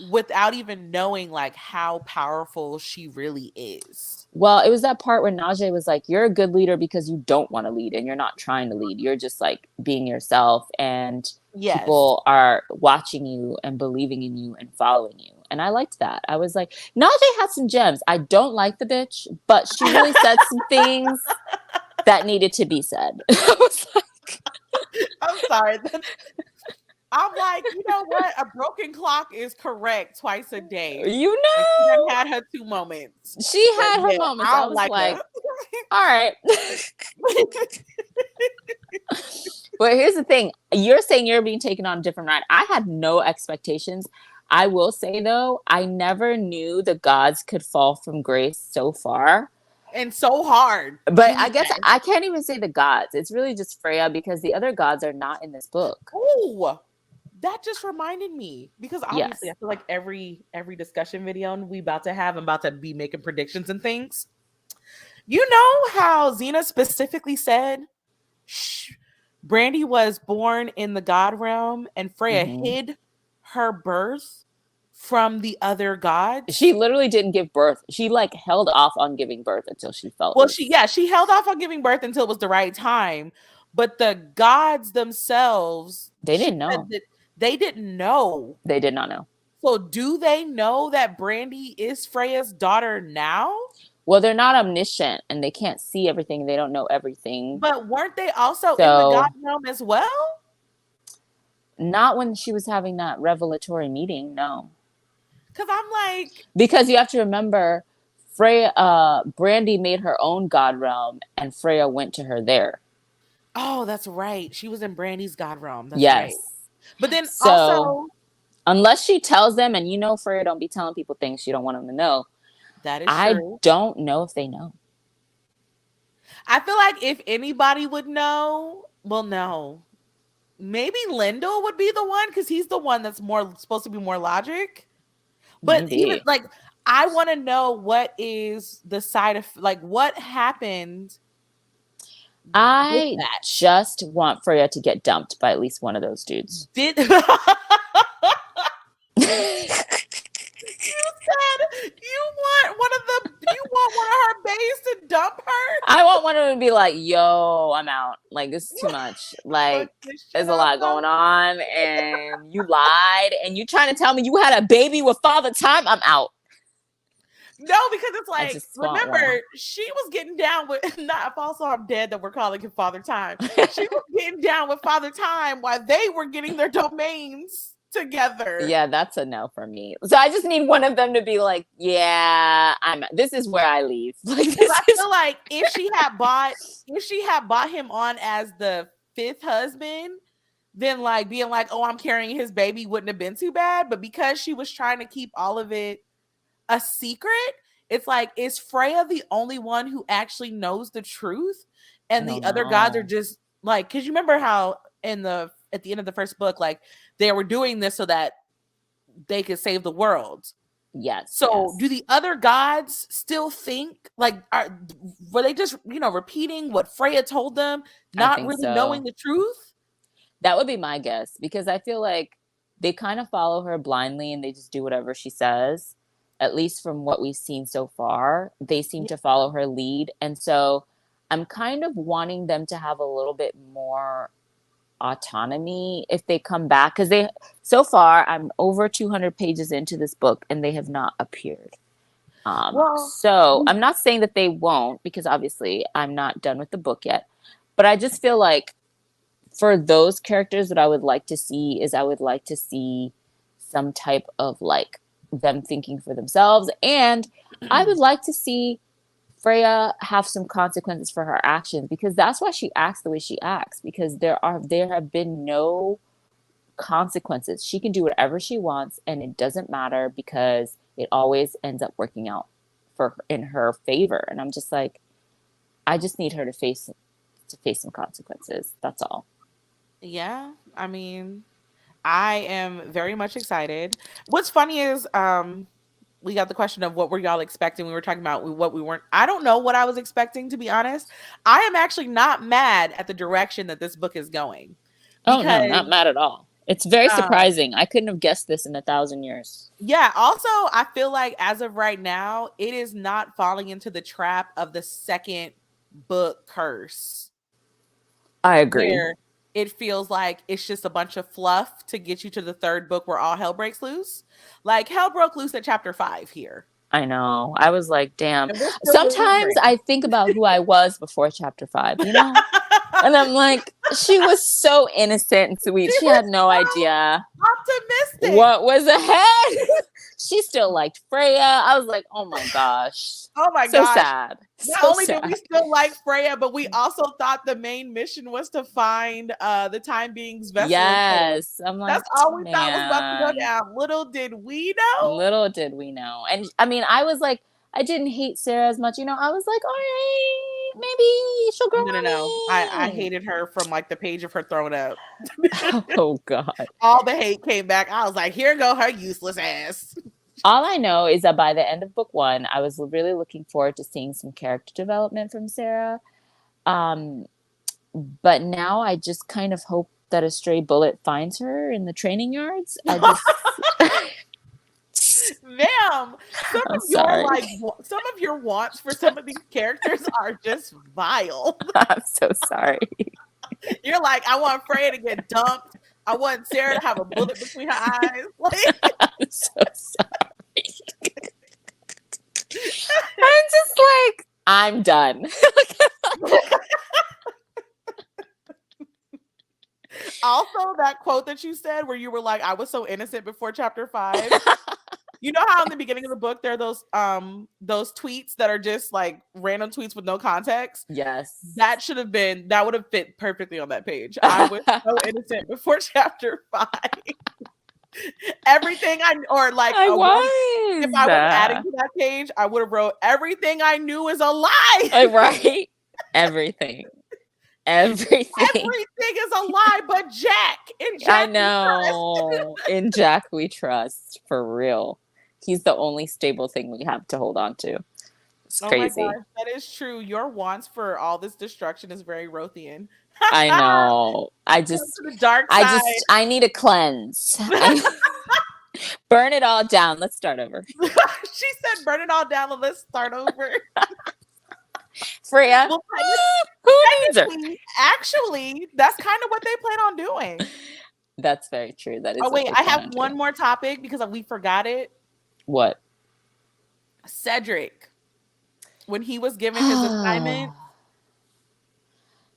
without even knowing like how powerful she really is. Well, it was that part where Najee was like, you're a good leader because you don't want to lead and you're not trying to lead. You're just like being yourself, and Yes. people are watching you and believing in you and following you. And I liked that. I was like, Najee had some gems. I don't like the bitch, but she really said some things that needed to be said. I was like, I'm sorry. I'm like, you know what? A broken clock is correct twice a day. you And she done know, had her two moments. she But had her yeah, moments. I I don't was like her. like, all right. But here's the thing. You're saying you're being taken on a different ride. I had no expectations. I will say though, I never knew the gods could fall from grace so far. And so hard. But I guess Yes. I can't even say the gods. It's really just Freya, because the other gods are not in this book. Oh, that just reminded me because obviously I Yes. feel like every discussion video we about to have, I'm about to be making predictions and things. You know how Xena specifically said Brandy was born in the god realm and Freya Mm-hmm. hid her birth from the other She gods? literally didn't give birth. She like held off on giving birth until she felt it Well, was. she held off on giving birth until it was the right time, but the gods themselves, They she didn't said know. that they didn't know. They did not know. So do they know that Brandy is Freya's daughter now? Well, they're not omniscient and they can't see everything. They don't know everything. But weren't they also in the god So, realm as well? not when she was having that revelatory meeting, no. Because I'm like, Because you have to remember, Freya, Brandy made her own god realm, and Freya went to her there. oh, that's right. She was in Brandy's god realm. That's right. Yes. But then So, also, unless she tells them, and you know, Freya don't be telling people things she don't want them to know. that is I true. don't know if they know. I feel like if anybody would know, well, no. Maybe Lindell would be the one because he's the one that's more supposed to be more logic. But even Maybe. like, I want to know what is the side of like what happened with I that. just want Freya to get dumped by at least one of those dudes. Did you said you want one of her babes to dump her? I want one of them to be like, yo, I'm out. Like, this is too much. Fuck Like, this shit there's a up, lot though. going on, and you lied, and you trying to tell me you had a baby with Father Time. I'm out. No, because it's I like, just want one. remember, she was getting down with not if also I'm dead that we're calling him Father Time. She was getting down with Father Time while they were getting their domains together. Yeah, that's a no for me. So I just need one of them to be like, yeah, this is where I leave. Like, Because this I is feel like if she had bought him on as the fifth husband, then like being like, oh, I'm carrying his baby wouldn't have been too bad. But because she was trying to keep all of it a secret, it's like, is Freya the only one who actually knows the truth? I And the don't other gods are know. just like, because you remember how at the end of the first book, like they were doing this so that they could save the world. Yes, So yes. do the other gods still think like were they just repeating what Freya told them, I not think really knowing so. the truth? That would be my guess because I feel like they kind of follow her blindly and they just do whatever she says. At least from what we've seen so far, they seem Yeah. to follow her lead. And so I'm kind of wanting them to have a little bit more autonomy if they come back because they so far I'm over 200 pages into this book and they have not appeared. Well, So I'm not saying that they won't because obviously I'm not done with the book yet, but I just feel like for those characters that I would like to see is I would like to see some type of like them thinking for themselves, and I would like to see Freya have some consequences for her actions because that's why she acts the way she acts because there have been no consequences. She can do whatever she wants and it doesn't matter because it always ends up working out for her, in her favor. And I'm just like, I just need her to face some consequences. That's all. yeah, I mean, I am very much excited. What's funny is we got the question of what were y'all expecting. We were talking about what we weren't. I don't know what I was expecting, to be honest. I am actually not mad at the direction that this book is going Oh because no, not mad at all. It's very um surprising. I couldn't have guessed this in 1,000 years. yeah, also I feel like as of right now, it is not falling into the trap of the second book curse I agree. where it feels like it's just a bunch of fluff to get you to the third book where all hell breaks loose. Like hell broke loose at chapter 5 here. I know. I was like, damn. And we're still Sometimes lingering. I think about who I was before chapter 5, you know? And I'm like, she was so innocent and sweet. She She was had no idea so optimistic. what was ahead. She still liked Freya. I was like, oh my gosh. Oh my So gosh. sad. Not So only did we sad. still like Freya, but we also thought the main mission was to find the Time Being's vessel in Paris. Yes. I'm like, That's all we thought was about to go man. down. Little did we know. Little did we know. And I mean, I was like, I didn't hate Sarah as much. You know, I was like, all right, maybe she'll grow No, no, on no. I me. hated her from like the page of her throwing up. Oh, God. All the hate came back. I was like, here go her useless ass. All I know is that by the end of book one, I was really looking forward to seeing some character development from Sarah. Um, but now I just kind of hope that a stray bullet finds her in the training yards. I just, Ma'am, some I'm of your sorry. some of your wants for some of these characters are just vile. I'm so sorry. You're like, I want Freya to get dumped. I want Sarah to have a bullet between her eyes. Like, I'm so sorry. I'm just like, I'm done. also, that quote that you said where you were like, I was so innocent before chapter 5. You know how in the beginning of the book there are those tweets that are just like random tweets with no context? Yes. That would have fit perfectly on that page. I was so innocent before chapter 5. Everything I if I was adding to that page, I would have wrote everything I knew is a lie. Right? Everything. Everything is a lie but Jack. In Jack I know. In Jack we trust, for real. He's the only stable thing we have to hold on to. It's crazy. Oh my gosh, that is true. Your wants for all this destruction is very Rothian. I know. The dark side. I need a cleanse. Burn it all down. Let's start over. She said, "Burn it all down and let's start over." Freya, well, who needs her? Actually, that's kind of what they plan on doing. That's very true. That is. Oh wait, I have one more topic because we forgot it. What? Cedric, when he was given his assignment.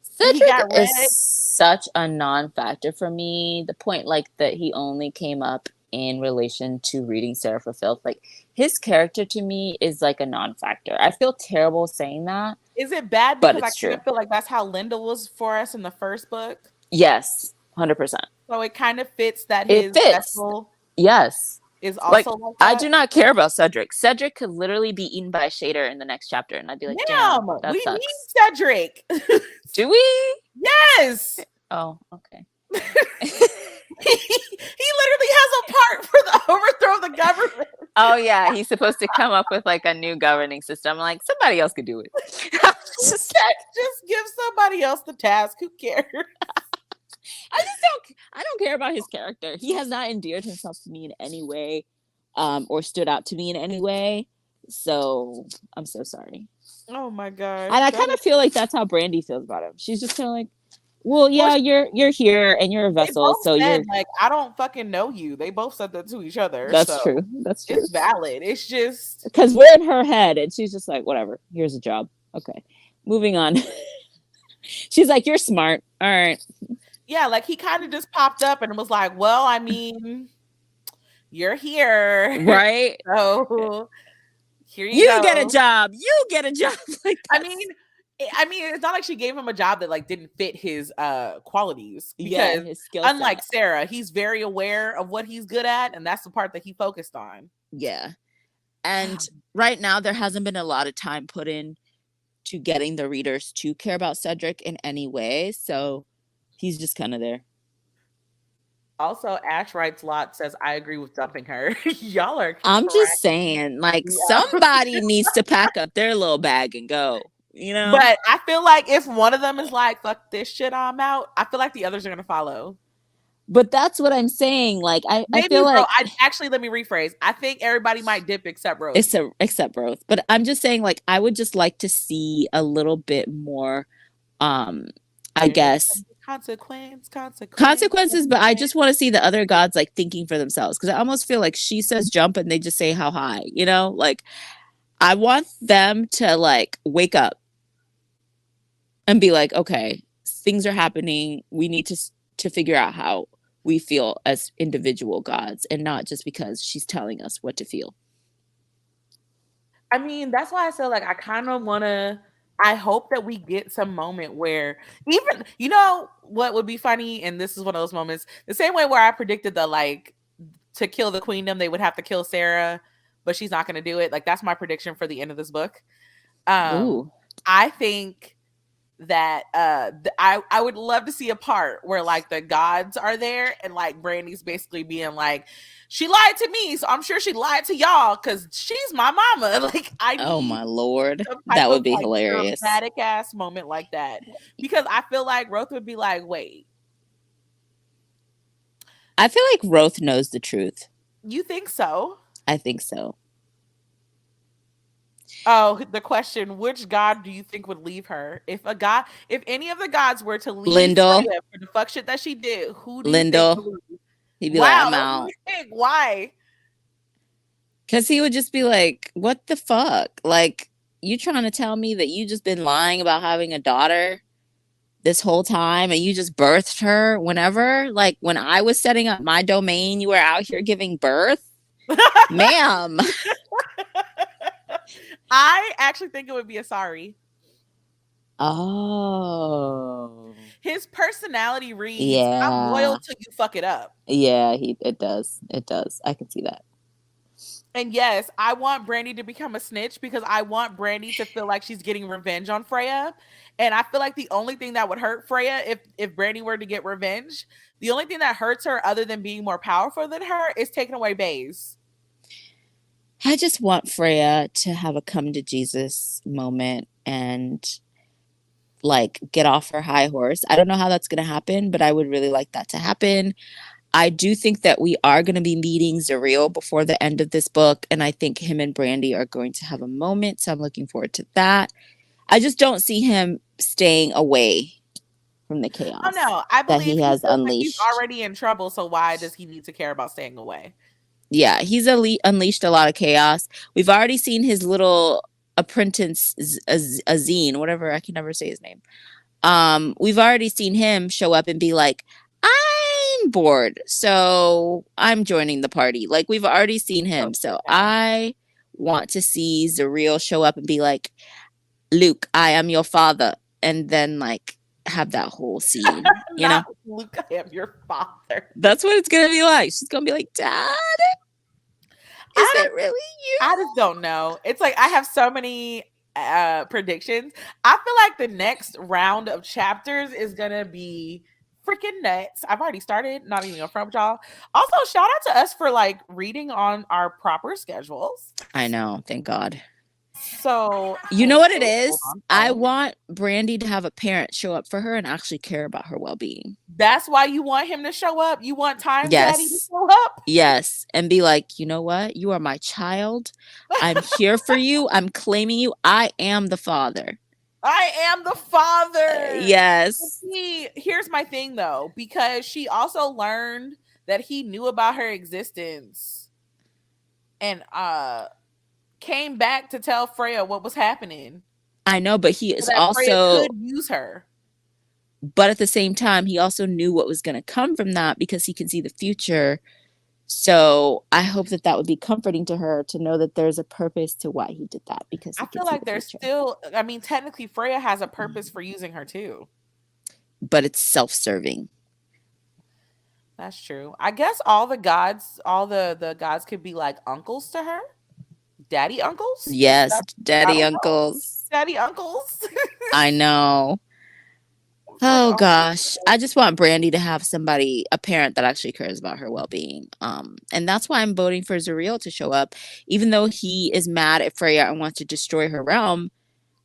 Cedric is such a non-factor for me. The point, like, that he only came up in relation to reading Sarah for Filth. Like, his character to me is like a non-factor. I feel terrible saying that. Is it bad because I kind of feel like that's how Linda was for us in the first book? Yes, 100%. So it kind of fits that his vessel. Yes. Is also like I do not care about Cedric. Cedric could literally be eaten by a shader in the next chapter, and I'd be like, damn, that we sucks. need Cedric. Do we? Yes. Oh, okay. he literally has a part for the overthrow of the government. Oh yeah, he's supposed to come up with like a new governing system. Like, somebody else could do it. just give somebody else the task. Who cares? I don't care about his character. He has not endeared himself to me in any way, or stood out to me in any way. So I'm so sorry. Oh my god! And I kind of feel like that's how Brandy feels about him. She's just kind of like, well, yeah, you're here and you're a vessel, so you're like, I don't fucking know you. They both said that to each other. That's true. That's true. It's valid. It's just because we're in her head, and she's just like, whatever. Here's a job. Okay, moving on. She's like, you're smart. All right. Yeah, like he kind of just popped up and was like, well, I mean, you're here. Right? So here you go. Get a job. You get a job. Like, I mean, it's not like she gave him a job that like didn't fit his qualities. Because his skill unlike Sarah, he's very aware of what he's good at, and that's the part that he focused on. Yeah. And right now there hasn't been a lot of time put in to getting the readers to care about Cedric in any way. So he's just kind of there. Also, Ash Wrights Lot says, I agree with dumping her. Y'all are correct. I'm just saying, like, somebody needs to pack up their little bag and go, you know? But I feel like if one of them is like, fuck this shit, I'm out, I feel like the others are going to follow. But that's what I'm saying. Like, I feel like... let me rephrase. I think everybody might dip except Rose. Except Rose. But I'm just saying, like, I would just like to see a little bit more, I guess... consequences, but I just want to see the other gods like thinking for themselves, because I almost feel like she says jump and they just say how high, you know? Like, I want them to like wake up and be like, okay, things are happening, we need to figure out how we feel as individual gods, and not just because she's telling us what to feel. I mean, that's why I said, like, I kind of want to, I hope that we get some moment where even, you know, what would be funny, and this is one of those moments, the same way where I predicted that, like, to kill the queendom, they would have to kill Sarah, but she's not going to do it. Like, that's my prediction for the end of this book. I think that I would love to see a part where like the gods are there and like Brandy's basically being like, she lied to me, so I'm sure she lied to y'all because she's my mama. Like I Oh need my lord. some type That would of be like hilarious. dramatic ass moment like that, because I feel like Roth would be like, wait, I feel like Roth knows the truth. you think so? I think so. Oh, the question, which god do you think would leave her? If any of the gods were to leave Lindell, Freya for the fuck shit that she did, who do you think Lindell, would leave? he'd be like, Wow, I'm that's out. big. Why? Because he would just be like, what the fuck? Like, you trying to tell me that you just been lying about having a daughter this whole time and you just birthed her whenever? Like, when I was setting up my domain, you were out here giving birth? Ma'am. I actually think it would be a sorry. Oh. His personality reads, I'm loyal Yeah. till you fuck it up. Yeah, it does. It does. I can see that. And yes, I want Brandy to become a snitch because I want Brandy to feel like she's getting revenge on Freya. And I feel like the only thing that would hurt Freya if Brandy were to get revenge, the only thing that hurts her other than being more powerful than her is taking away Baze. I just want Freya to have a come to Jesus moment and like get off her high horse. I don't know how that's going to happen, but I would really like that to happen. I do think that we are going to be meeting Zuriel before the end of this book, and I think him and Brandy are going to have a moment, so I'm looking forward to that. I just don't see him staying away from the Oh chaos no, I that believe he he has feels like he's unleashed. already in trouble, so why does he need to care about staying away? Yeah, he's unleashed a lot of chaos. We've already seen his little apprentice, Azine, whatever, I can never say his name. We've already seen him show up and be like, I'm bored, so I'm joining the party. Like, we've already seen So him. good So now. I want to see Zuriel show up and be like, Luke, I am your father. And then, like, have that whole scene, you know? Not Luke, I am your father. That's what it's going to be like. She's going to be like, Dad, is I it really you? I just don't know. It's like I have so many predictions. I feel like the next round of chapters is gonna be freaking nuts. I've already started, not even gonna front with y'all. Also, shout out to us for like reading on our proper schedules. I know. Thank God. So You know what it hold is? on, I phone. want Brandy to have a parent show up for her and actually care about her well being. That's why you want him to show up. You want Times Daddy to Yes. show up. Yes. And be like, you know what? You are my child. I'm here for you. I'm claiming you. I am the father. I am the father. Yes. See, here's my thing though, because she also learned that he knew about her existence and came back to tell Freya what was happening I know, but he so is that Freya also, could use her. but at the same time, he also knew what was going to come from that because he can see the future. So I hope that that would be comforting to her to know that there's a purpose to why he did that because I he can feel see like the there's future. still, I mean, technically Freya has a purpose for using her too. But it's self serving. That's true. I guess all the gods, all the gods could be like uncles to her. Daddy uncles? Yes, I daddy don't know. uncles. Daddy uncles. I know. It's like, Oh oh gosh, I just want Brandy to have somebody, a parent that actually cares about her well-being. And that's why I'm voting for Zuriel to show up, even though he is mad at Freya and wants to destroy her realm.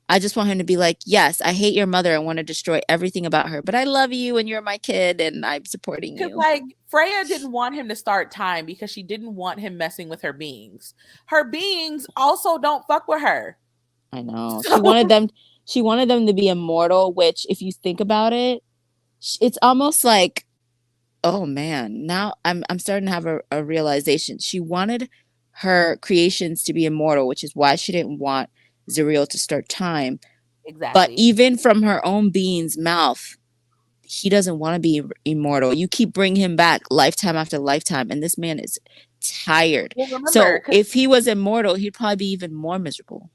I just want him to be like, yes, I hate your mother. I want to destroy everything about her, but I love you and you're my kid and I'm supporting because you. like Freya didn't want him to start time because she didn't want him messing with her beings. Her beings also don't fuck with her. I know. So She wanted them to be immortal, which if you think about it, it's almost like, oh man, now I'm starting to have a realization. She wanted her creations to be immortal, which is why she didn't want Zuriel to start time. But exactly. even from her own being's mouth, he doesn't want to be immortal. You keep bringing him back lifetime after lifetime, and this man is tired. Well, remember, So because if he was immortal, he'd probably be even more miserable.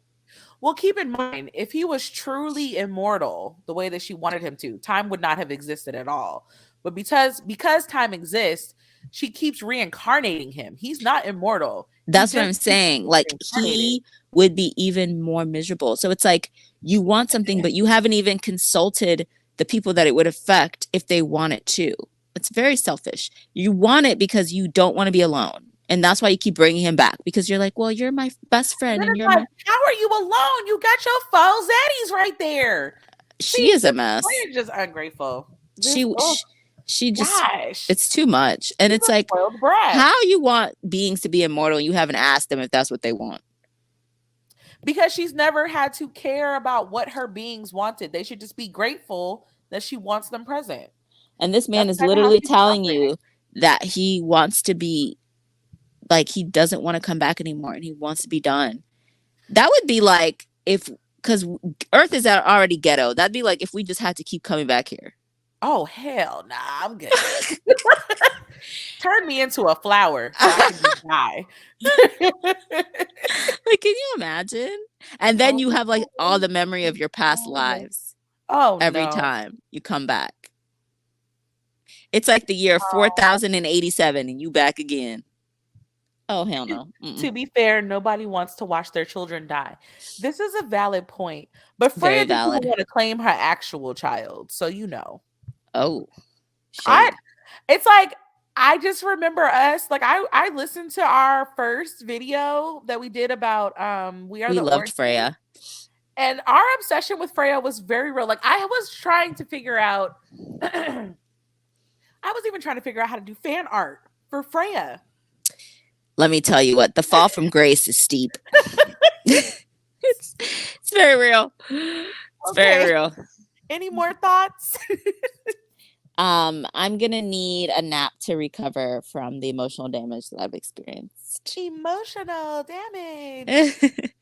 well, keep in mind, if he was truly immortal, the way that she wanted him to, time would not have existed at all. But because time exists, she keeps reincarnating him. He's not immortal. He That's what just I'm keeps saying. getting Like, reincarnated. he would be even more miserable. So it's like you want something, but you haven't even consulted the people that it would affect if they want it too. It's very selfish. You want it because you don't want to be alone. And that's why you keep bringing him back, because you're like, well, you're my best friend Then and it's you're like, my. how are you alone? You got your foes Eddies right there. She See, is a this mess. is just ungrateful. She, This, oh she, she just, gosh, it's too much. And she's it's a like, spoiled brat. how you want beings to be immortal and you haven't asked them if that's what they want. Because she's never had to care about what her beings wanted. They should just be grateful that she wants them present. And this man That's is kind of how literally she's been telling operating. you that he wants to be, like, he doesn't want to come back anymore and he wants to be done. That would be like if, because Earth is already ghetto. That'd be like if we just had to keep coming back here. Oh hell, nah, I'm good. Turn me into a flower so I can just die. Like, can you imagine? And then Oh, you have like all the memory of your past lives oh every no. time you come back. It's like the year 4087 and you back again. Oh, hell no. To be fair, nobody wants to watch their children die. This is a valid point. But Freya Very didn't even valid. want to claim her actual child. So you know. Oh, I shade. it's like I just remember us like I listened to our first video that we did about We Are We the loved Orange Freya. and our obsession with Freya was very real. Like I was trying to figure out I was even trying to figure out how to do fan art for Freya. Let me tell you what, the fall from grace is steep. it's very real. It's very real. Any more thoughts? I'm gonna need a nap to recover from the emotional damage that I've experienced. Emotional damage.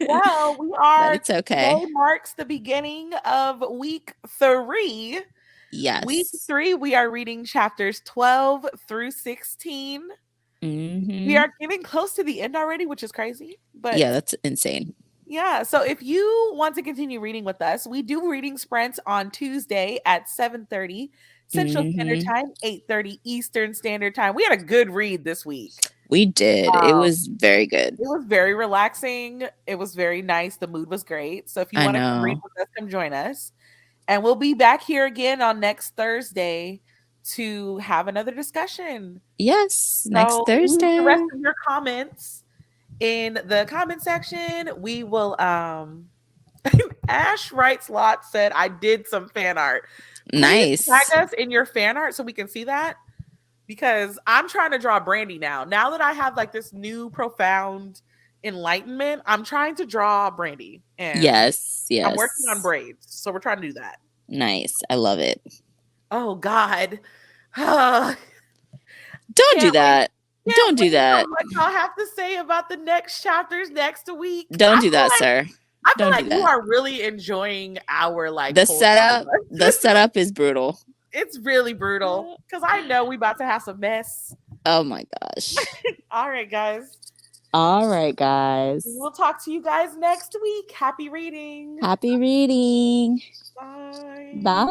Well, we are. But it's okay. Today marks the beginning of week 3. Yes. Week 3, we are reading chapters 12 through 16. We are getting close to the end already, which is crazy. But yeah, that's insane. Yeah. So if you want to continue reading with us, we do reading sprints on Tuesday at 7:30 Central Standard Time, 8:30 Eastern Standard Time. We had a good read this week. We did. It was very good. It was very relaxing. It was very nice. The mood was great. So if you want to come read with us, come join us. And we'll be back here again on next Thursday to have another discussion. Yes, next Thursday. Leave the rest of your comments in the comment section. We will Ash Writes Lot said I did some fan art. Nice. Please tag us in your fan art so we can see that, because I'm trying to draw Brandy now. Now that I have like this new profound enlightenment, I'm trying to draw Brandy. And yes. I'm working on braids, so we're trying to do that. Nice. I love it. Oh God. Don't do that. Don't do that. What I'll have to say about the next chapters next week. Don't do that, sir. I feel like you are really enjoying our like the setup. The setup is brutal. It's really brutal because I know we about to have some mess. Oh my gosh. All right, guys. We'll talk to you guys next week. Happy reading. Happy reading. Bye. Bye.